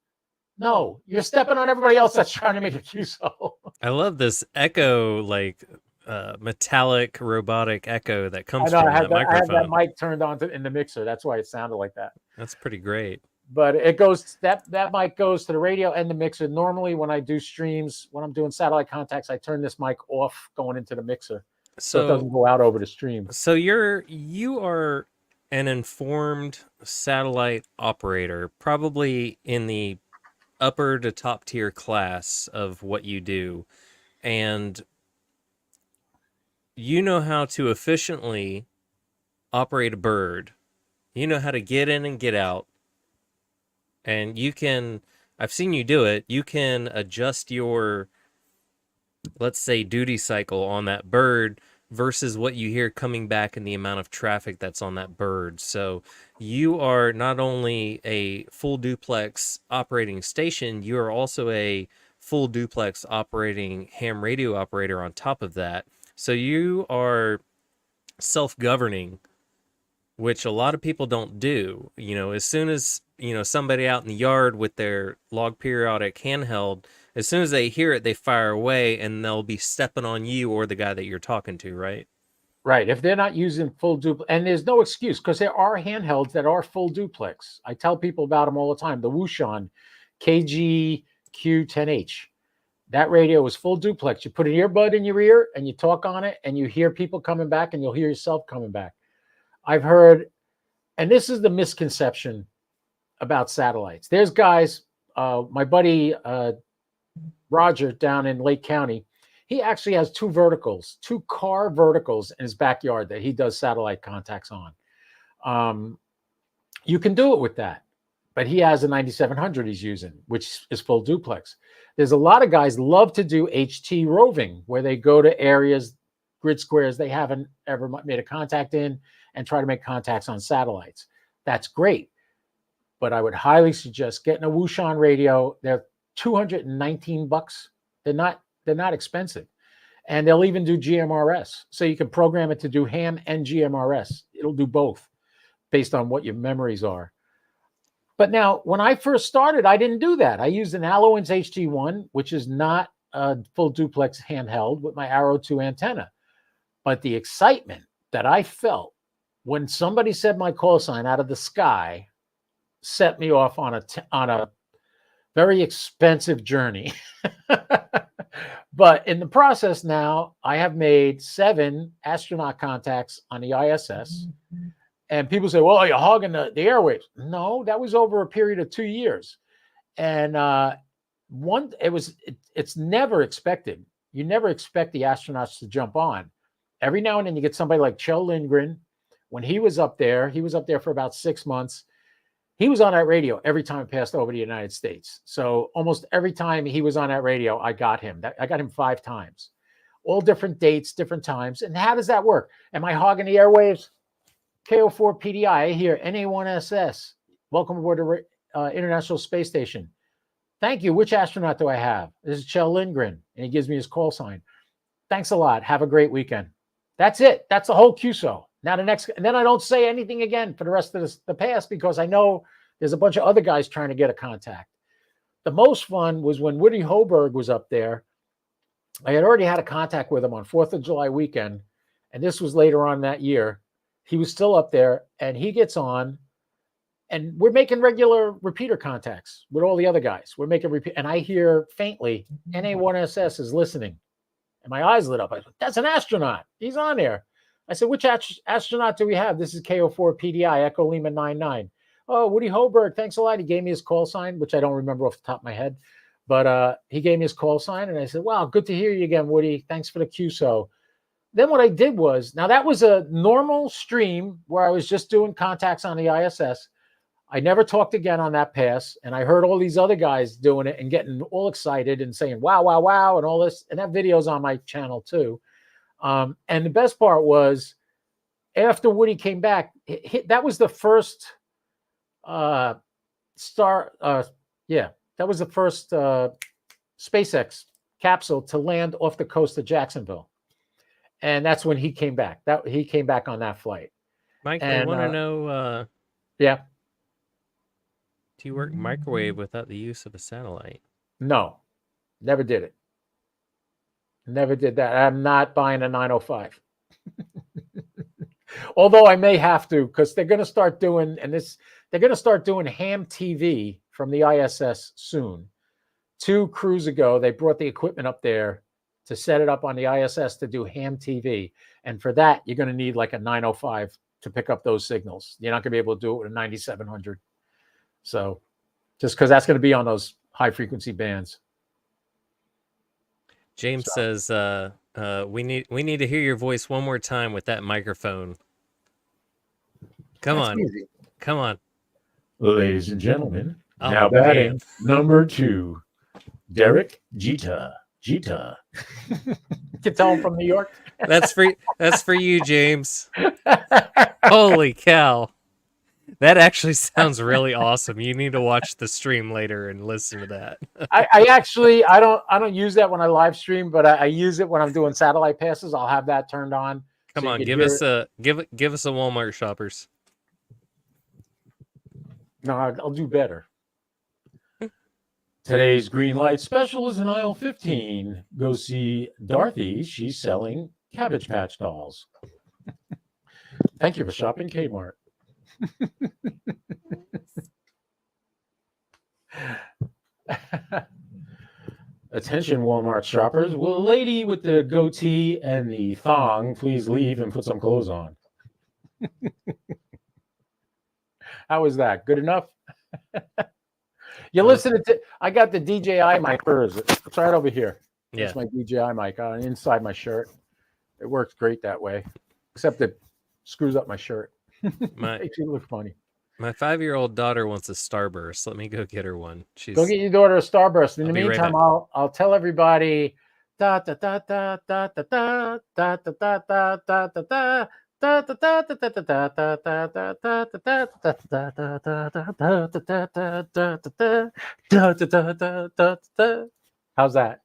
No, you're stepping on everybody else that's trying to make a QSO. I love this echo, like metallic robotic echo that comes I know, from I that have that microphone. mic turned on in the mixer. That's why it sounded like that. That's pretty great. But it goes that mic goes to the radio and the mixer. Normally, when I do streams, when I'm doing satellite contacts, I turn this mic off going into the mixer so it doesn't go out over the stream. So you are an informed satellite operator, probably in the upper to top tier class of what you do, and you know how to efficiently operate a bird. You know how to get in and get out. And I've seen you do it. You can adjust your, let's say, duty cycle on that bird versus what you hear coming back and the amount of traffic that's on that bird. So you are not only a full duplex operating station, you are also a full duplex operating ham radio operator on top of that. So you are self-governing, which a lot of people don't do. As soon as, somebody out in the yard with their log periodic handheld, as soon as they hear it, they fire away and they'll be stepping on you or the guy that you're talking to, right? Right. If they're not using full duplex, and there's no excuse because there are handhelds that are full duplex. I tell people about them all the time. The Wouxun KGQ10H. That radio is full duplex. You put an earbud in your ear and you talk on it and you hear people coming back and you'll hear yourself coming back. I've heard, and this is the misconception about satellites. There's guys, my buddy Roger down in Lake County, he actually has two car verticals in his backyard that he does satellite contacts on. You can do it with that, but he has a 9700 he's using, which is full duplex. There's a lot of guys love to do HT roving, where they go to areas, grid squares they haven't ever made a contact in, and try to make contacts on satellites. That's great. But I would highly suggest getting a Wouxun radio. They're $219. They're not expensive. And they'll even do GMRS. So you can program it to do ham and GMRS. It'll do both based on what your memories are. But now, when I first started, I didn't do that. I used an Allowins HT1, which is not a full duplex handheld, with my Arrow 2 antenna. But the excitement that I felt when somebody said my call sign out of the sky set me off on a very expensive journey. But in the process now, I have made 7 astronaut contacts on the ISS. And people say, well, you're hogging the airwaves. No, that was over a period of 2 years. And it's never expected. You never expect the astronauts to jump on. Every now and then you get somebody like Kjell Lindgren. When he was up there for about 6 months. He was on that radio every time it passed over the United States. So almost every time he was on that radio, I got him. I got him 5 times. All different dates, different times. And how does that work? Am I hogging the airwaves? KO4 PDI, I hear NA1SS. Welcome aboard the International Space Station. Thank you. Which astronaut do I have? This is Kjell Lindgren. And he gives me his call sign. Thanks a lot. Have a great weekend. That's it. That's the whole QSO. Now and then I don't say anything again for the rest of the past because I know there's a bunch of other guys trying to get a contact. The most fun was when Woody Hoberg was up there. I had already had a contact with him on 4th of July weekend, and this was later on that year. He was still up there, and he gets on, and we're making regular repeater contacts with all the other guys. We're making repeat, and I hear faintly, NA1SS is listening, and my eyes lit up. I said, that's an astronaut. He's on there. I said, which astronaut do we have? This is KO4 PDI, Echo Lima 99. Oh, Woody Hoberg, thanks a lot. He gave me his call sign, which I don't remember off the top of my head. But he gave me his call sign, and I said, wow, good to hear you again, Woody. Thanks for the QSO. Then what I did was, now that was a normal stream where I was just doing contacts on the ISS. I never talked again on that pass, and I heard all these other guys doing it and getting all excited and saying, wow, wow, wow, and all this. And that video's on my channel too. And the best part was after Woody came back, that was the first that was the first SpaceX capsule to land off the coast of Jacksonville. And that's when he came back. He came back on that flight. Mike, I want to know, yeah. do you work microwave without the use of a satellite? No, never did it. Never did that. I'm not buying a 905. Although I may have to, because they're going to start doing, they're going to start doing ham TV from the ISS soon. 2 crews ago, they brought the equipment up there to set it up on the ISS to do ham TV. And for that, you're going to need like a 905 to pick up those signals. You're not going to be able to do it with a 9700. So just because that's going to be on those high frequency bands. James says, we need to hear your voice one more time with that microphone. Come on. Easy. Come on. Ladies and gentlemen, Oh, now man. batting number 2, Derek Jeter. You can tell him from New York. That's for you, James. Holy cow. That actually sounds really awesome. You need to watch the stream later and listen to that. I don't use that when I live stream, but I use it when I'm doing satellite passes. I'll have that turned on. Come so on, you give can us hear a give us a Walmart shoppers. No, I'll do better. Today's green light special is in aisle 15. Go see Dorothy. She's selling Cabbage Patch dolls. Thank you for shopping Kmart. Attention, Walmart shoppers. Will a lady with the goatee and the thong please leave and put some clothes on? How was that? Good enough? You're listening to, I got the DJI mic. Where is it? It's right over here. Yeah. It's my DJI mic inside my shirt. It works great that way, except it screws up my shirt. Makes you look funny. My 5-year-old daughter wants a Starburst. Let me go get her one. Go get your daughter a Starburst. In the I'll be right meantime, back. I'll tell everybody. Da da da da da da da da da da da da da. How's that?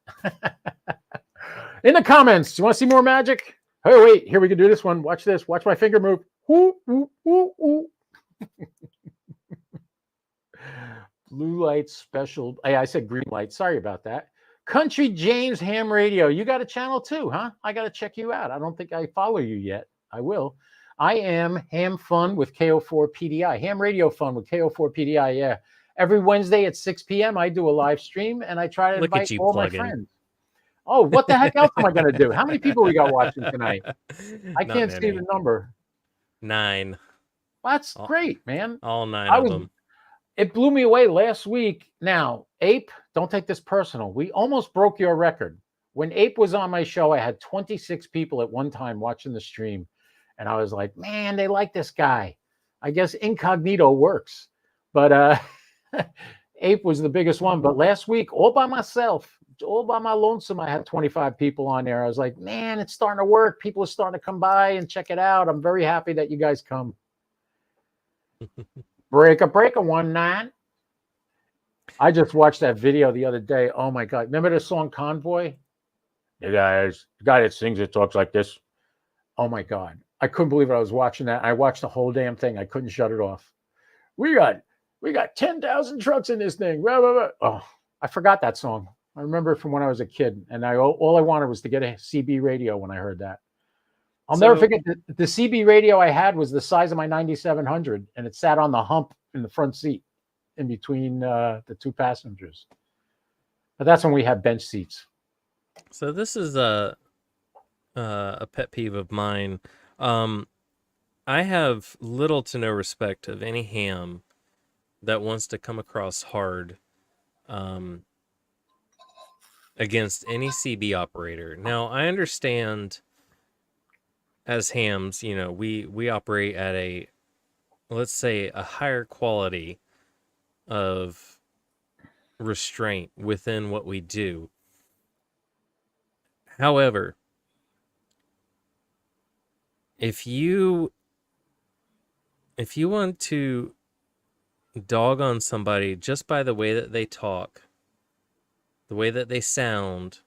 In the comments, you want to see more magic? Oh, wait, here we can do this one. Watch this. Watch my finger move. Woo, woo, woo, woo. Blue light special. Hey, I said green light. Sorry about that. Country James Ham Radio. You got a channel too, huh? I got to check you out. I don't think I follow you yet. I will. I am Ham Fun with KO4 PDI. Ham Radio Fun with KO4 PDI. Yeah. Every Wednesday at 6 p.m. I do a live stream and I try to invite all my friends. Oh, what the heck else am I going to do? How many people we got watching tonight? I can't see the number. 9. That's great, man. All 9 of them. It blew me away last week. Now, Ape, don't take this personal. We almost broke your record. When Ape was on my show, I had 26 people at one time watching the stream. And I was like, man, they like this guy. I guess incognito works. But Ape was the biggest one. But last week, all by myself, all by my lonesome, I had 25 people on there. I was like, man, it's starting to work. People are starting to come by and check it out. I'm very happy that you guys come. Breaker 19. I just watched that video the other day. Oh my God. Remember the song Convoy? Hey guys, the guy that sings it talks like this. Oh my God. I couldn't believe it. I was watching that. I watched the whole damn thing. I couldn't shut it off. We got 10,000 trucks in this thing. Blah, blah, blah. Oh, I forgot that song. I remember it from when I was a kid, and all I wanted was to get a CB radio when I heard that. I'll never forget the CB radio I had was the size of my 9700, and it sat on the hump in the front seat, in between the two passengers. But that's when we had bench seats. So this is a pet peeve of mine. I have little to no respect of any ham that wants to come across hard against any CB operator. Now, I understand as hams, you know, we operate at a, let's say, a higher quality of restraint within what we do. However, if you want to dog on somebody just by the way that they talk, the way that they sound,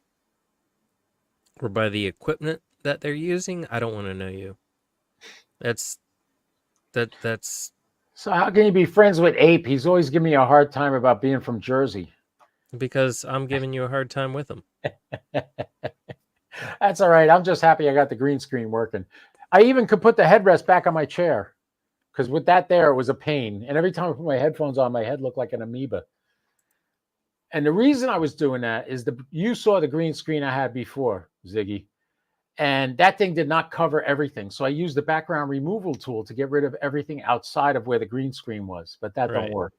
or by the equipment that they're using, I don't want to know you. That's So how can you be friends with Ape? He's always giving me a hard time about being from Jersey. because I'm giving you a hard time with them. That's all right. I'm just happy I got the green screen working. I even could put the headrest back on my chair, because with that there, it was a pain. And every time I put my headphones on, my head looked like an amoeba. And the reason I was doing that is you saw the green screen I had before, Ziggy, and that thing did not cover everything. So I used the background removal tool to get rid of everything outside of where the green screen was, but that don't work.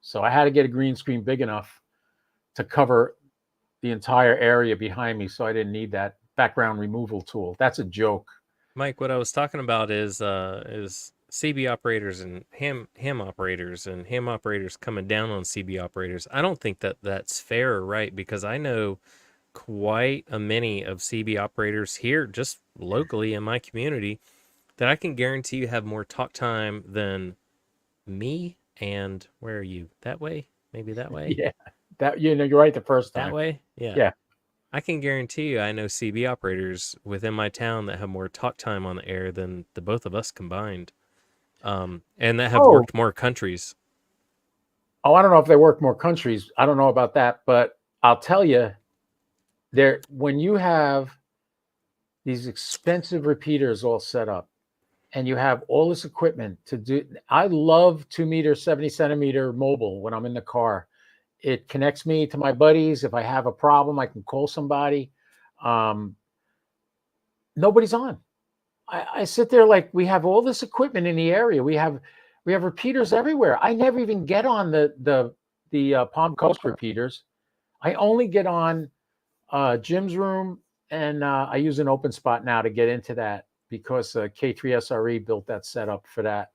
So I had to get a green screen big enough to cover the entire area behind me, so I didn't need that background removal tool. That's a joke. Mike, what I was talking about is CB operators and ham operators, and ham operators coming down on CB operators. I don't think that that's fair or right, because I know quite a many of CB operators here, just locally in my community, that I can guarantee you have more talk time than me. And where are you? That way? Maybe that way? Yeah, that, you know, you're right the first time. That way? Yeah. Yeah. I can guarantee you I know CB operators within my town that have more talk time on the air than the both of us combined. And that have worked more countries. Oh, I don't know if they work more countries. I don't know about that, but I'll tell you, when you have these expensive repeaters all set up, and you have all this equipment to do, I love 2 meter, 70 centimeter mobile when I'm in the car. It connects me to my buddies. If I have a problem, I can call somebody. Nobody's on. I sit there like, we have all this equipment in the area. We have repeaters everywhere. I never even get on the Palm Coast repeaters. I only get on Jim's room, and I use an open spot now to get into that, because K3SRE built that setup for that.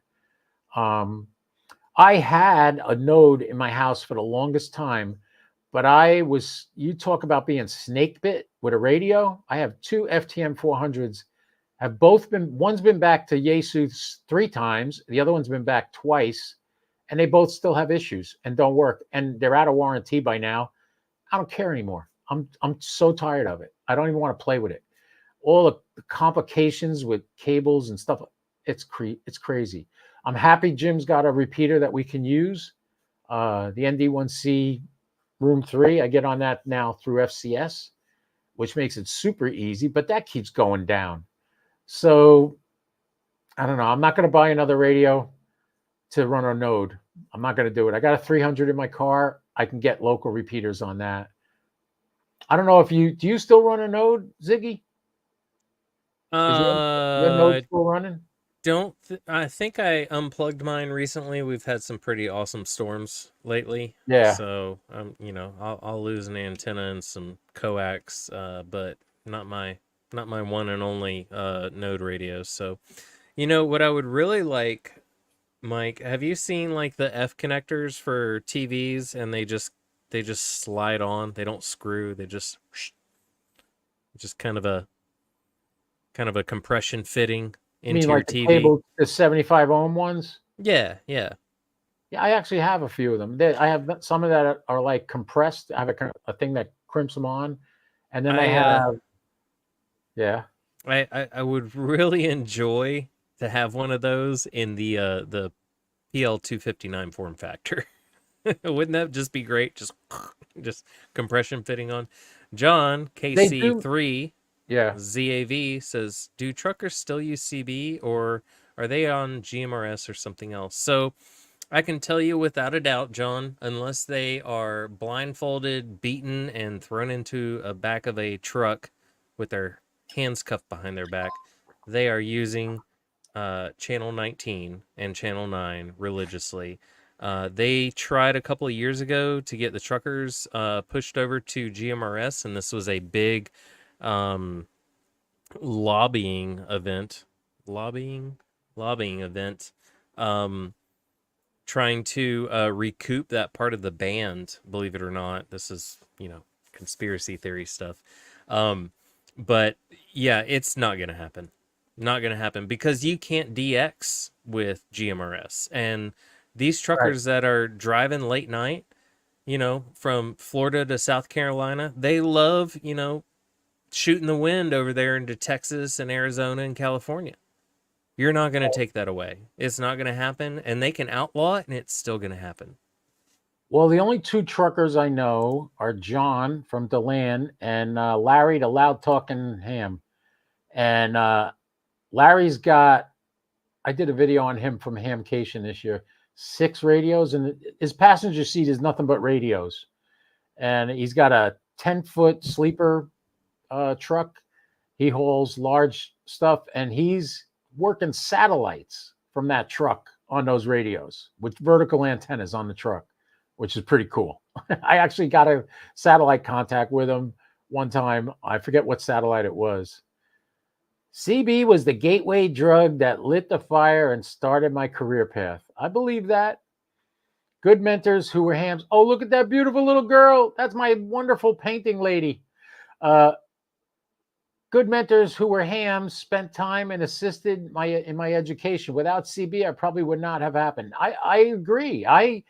I had a node in my house for the longest time, but you talk about being snake bit with a radio. I have 2 FTM 400s, one's been back to Yaesu 3 times. The other one's been back twice, and they both still have issues and don't work. And they're out of warranty by now. I don't care anymore. I'm so tired of it. I don't even want to play with it. All the complications with cables and stuff, it's crazy. I'm happy Jim's got a repeater that we can use. The ND1C Room 3, I get on that now through FCS, which makes it super easy, but that keeps going down. So I don't know. I'm not going to buy another radio to run a node. I'm not going to do it. I got a 300 in my car. I can get local repeaters on that. I don't know if do you still run a node, Ziggy? Is your node still running? I think I unplugged mine recently. We've had some pretty awesome storms lately. Yeah. So I'll lose an antenna and some coax, but not my one and only node radios. So, you know what I would really like, Mike, have you seen like the F connectors for TVs, and they just slide on, they don't screw, they just kind of a compression fitting into your like TV. The 75 ohm ones? Yeah. Yeah, I actually have a few of them. I have some of that are like compressed. I have a thing that crimps them on, and then I have. Yeah. I would really enjoy to have one of those in the PL 259 form factor. Wouldn't that just be great? Just compression fitting on. John They do. KC3 Yeah. ZAV says, "Do truckers still use CB or are they on GMRS or something else?" So I can tell you without a doubt, John, unless they are blindfolded, beaten, and thrown into a back of a truck with their hands cuffed behind their back, they are using Channel 19 and Channel 9 religiously. They tried a couple of years ago to get the truckers pushed over to GMRS, and this was a big lobbying event. Lobbying event. Trying to recoup that part of the band, believe it or not. This is, conspiracy theory stuff. But yeah, it's not going to happen. Not going to happen because you can't DX with GMRS. And these truckers that are driving late night, from Florida to South Carolina, they love, shooting the wind over there into Texas and Arizona and California. You're not going to take that away. It's not going to happen, and they can outlaw it, and it's still going to happen. Well, the only two truckers I know are John from DeLand and Larry, the loud talking ham. And Larry's got, I did a video on him from Hamcation this year, 6 radios, and his passenger seat is nothing but radios. And he's got a 10-foot sleeper truck. He hauls large stuff, and he's working satellites from that truck on those radios with vertical antennas on the truck, which is pretty cool. I actually got a satellite contact with him one time. I forget what satellite it was. CB was the gateway drug that lit the fire and started my career path. I believe that. Good mentors who were hams. Oh, look at that beautiful little girl. That's my wonderful painting lady. Good mentors who were hams spent time and assisted in my education. Without CB, I probably would not have happened. I agree. I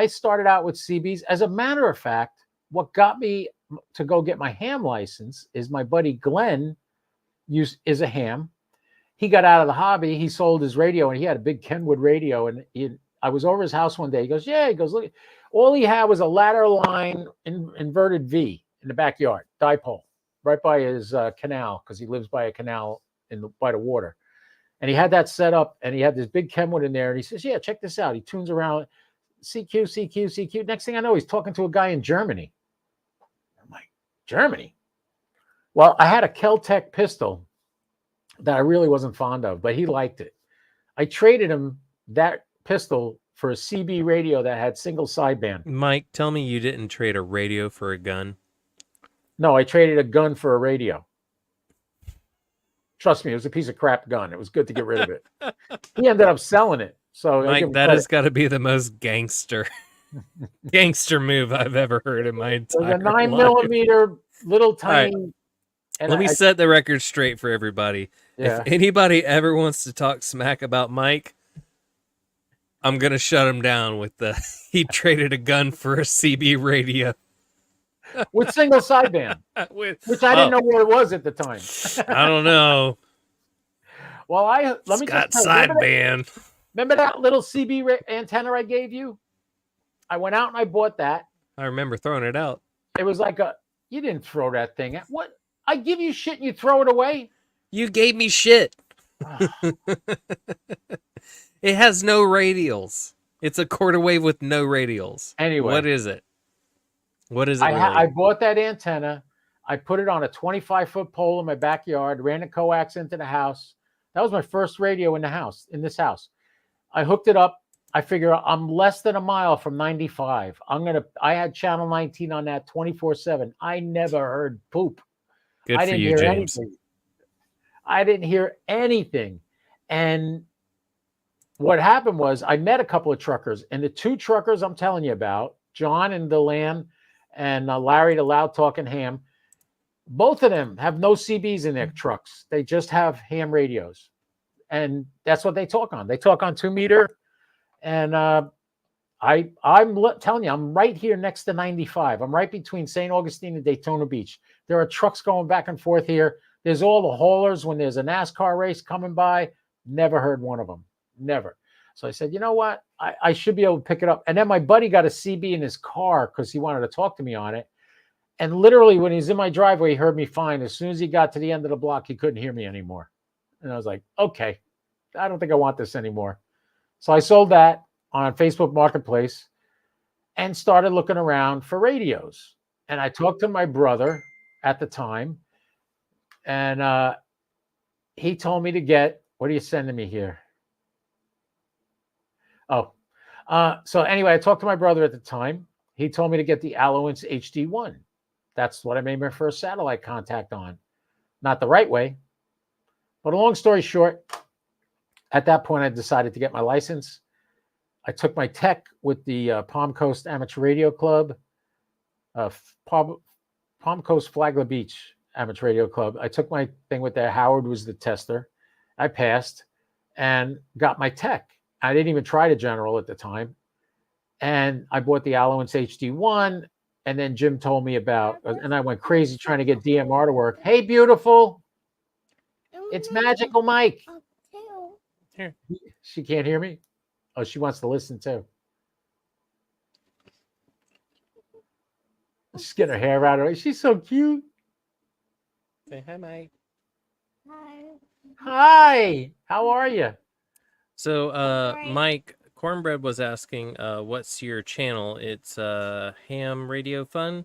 started out with CBs. As a matter of fact, what got me to go get my ham license is my buddy Glenn is a ham. He got out of the hobby. He sold his radio, and he had a big Kenwood radio. And I was over his house one day. He goes, "Yeah." He goes, "Look, all he had was a ladder line inverted V in the backyard, dipole, right by his canal, because he lives by a canal by the water. And he had that set up, and he had this big Kenwood in there. And he says, "Yeah, check this out." He tunes around, CQ, CQ, CQ. Next thing I know, he's talking to a guy in Germany. I'm like, Germany? Well, I had a Kel-Tec pistol that I really wasn't fond of, but he liked it. I traded him that pistol for a CB radio that had single sideband. Mike, tell me you didn't trade a radio for a gun. No, I traded a gun for a radio. Trust me, it was a piece of crap gun. It was good to get rid of it. He ended up selling it. So Mike, that has got to be the most gangster move I've ever heard in my entire life. It was a 9mm little tiny. Right. And let me set the record straight for everybody. Yeah. If anybody ever wants to talk smack about Mike, I'm going to shut him down with he traded a gun for a CB radio. With single sideband, which I didn't know what it was at the time. I don't know. Well, let me got just sideband. Remember that little CB antenna I gave you? I went out and I bought that. I remember throwing it out. It was like you didn't throw that thing out. What? I give you shit and you throw it away? You gave me shit. It has no radials. It's a quarter wave with no radials. Anyway. What is it? What is it? I bought that antenna. I put it on a 25-foot pole in my backyard, ran a coax into the house. That was my first radio in this house. I hooked it up. I figure I'm less than a mile from 95. I had channel 19 on that 24/7. I never heard poop. Good I for didn't you, hear James. anything. I didn't hear anything. And what happened was I met a couple of truckers, and the 2 truckers I'm telling you about, John and DeLand and Larry, the loud talking ham, both of them have no CBs in their trucks. They just have ham radios. And that's what they talk on. They talk on 2-meter. And I'm telling you, I'm right here next to 95. I'm right between St. Augustine and Daytona Beach. There are trucks going back and forth here. There's all the haulers when there's a NASCAR race coming by. Never heard one of them. Never. So I said, you know what? I should be able to pick it up. And then my buddy got a CB in his car because he wanted to talk to me on it. And literally, when he's in my driveway, he heard me fine. As soon as he got to the end of the block, he couldn't hear me anymore. And I was like, okay, I don't think I want this anymore. So I sold that on Facebook Marketplace and started looking around for radios. And I talked to my brother at the time, and he told me to get, what are you sending me here? Oh, so anyway, I talked to my brother at the time. He told me to get the Allowance HD1. That's what I made my first satellite contact on. Not the right way. But a long story short, at that point, I decided to get my license. I took my tech with the Palm Coast Amateur Radio Club, Palm Coast Flagler Beach Amateur Radio Club. I took my thing with there. Howard was the tester. I passed and got my tech. I didn't even try to general at the time. And I bought the Allowance HD1. And then Jim told me about, and I went crazy trying to get DMR to work. Hey, beautiful. It's Magical Mike. Here. She can't hear me? Oh, she wants to listen too. She's getting her hair out of her. She's so cute. Say hi, Mike. Hi. How are you? So, Mike, Cornbread was asking, what's your channel? It's Ham Radio Fun.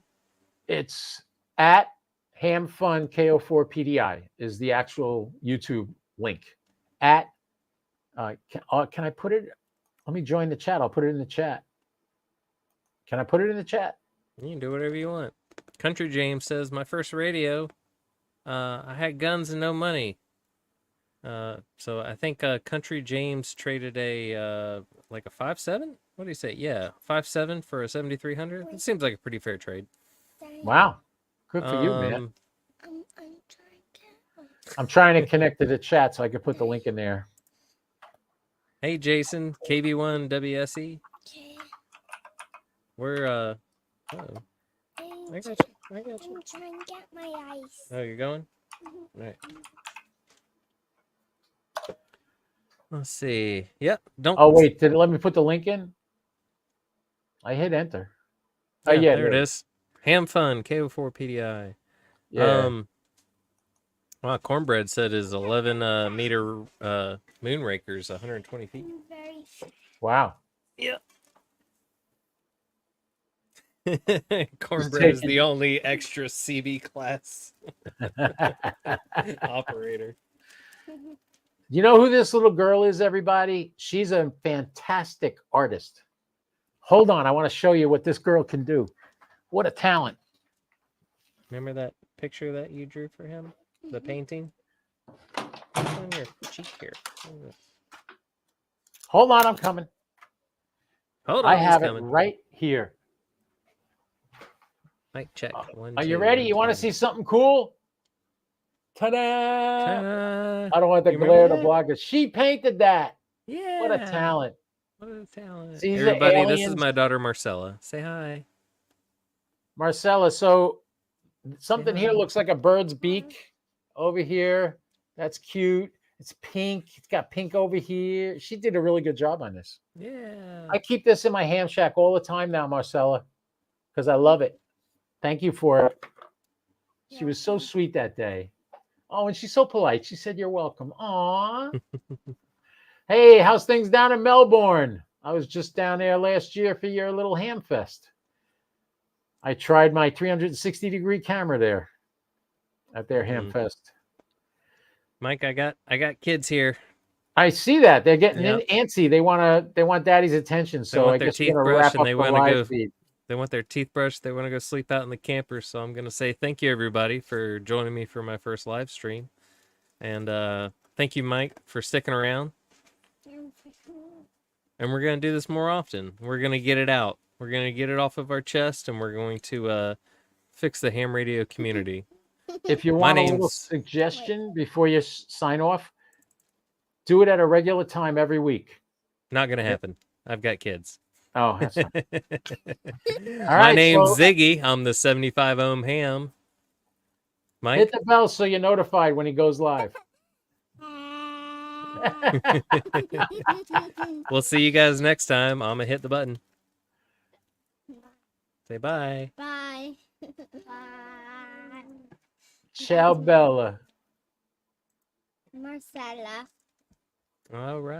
It's at Ham Fun KO4 PDI is the actual YouTube link. At can I put it? Let me join the chat. I'll put it in the chat. Can I put it in the chat? You can do whatever you want. Country James says, my first radio, I had guns and no money. So I think Country James traded a like a 5.7. What do you say? Yeah, 5.7 for a 7300. It seems like a pretty fair trade. Wow, good for you, man. I'm trying to connect to the chat so I can put the link in there. Hey Jason, KB1 WSE. We're oh. I got you. I got you. I'm trying to get my ice. Oh, you're going? All right. Let's see. Yep. Don't. Oh wait, did it let me put the link in? I hit enter. Oh yeah, there it is. Ham Fun KO4 PDI. Yeah. Wow, Cornbread said his 11 meter Moonraker's 120 feet. Wow. Yeah. Cornbread is the only extra CB class operator. You know who this little girl is, everybody? She's a fantastic artist. Hold on, I want to show you what this girl can do. What a talent. Remember that picture that you drew for him? The painting? What's on your cheek here? Hold on, I'm coming. Hold on, I have coming. it right here. Mic check. Are you ready? You want to see something cool? Ta-da! Ta-da! I don't want the glare to block it. She painted that. Yeah. What a talent. What a talent. See the Everybody, this is aliens? my daughter Marcella. Say hi. Marcella, so something here looks like a bird's beak over here. That's cute. It's pink. It's got pink over here. She did a really good job on this. Yeah. I keep this in my ham shack all the time now, Marcella, because I love it. Thank you for it. She was so sweet that day. Oh, and she's so polite. She said, you're welcome. Aw. Hey, how's things down in Melbourne? I was just down there last year for your little ham fest. I tried my 360-degree camera there at their ham fest. Mike, I got kids here. I see that. They're getting antsy. They want daddy's attention. So I guess we're gonna wrap up the live feed. They want their teeth brushed. They want to go sleep out in the camper. So I'm going to say thank you, everybody, for joining me for my first live stream. And thank you, Mike, for sticking around. And we're going to do this more often. We're going to get it out. We're going to get it off of our chest, and we're going to fix the ham radio community. If you want a little suggestion before you sign off, do it at a regular time every week. Not going to happen. I've got kids. Oh, that's fine. My name's Ziggy. I'm the 75 ohm ham. Mike. Hit the bell so you're notified when he goes live. We'll see you guys next time. I'm gonna hit the button. Say bye. Bye. Bye. Ciao, Bella. Marcella. All right.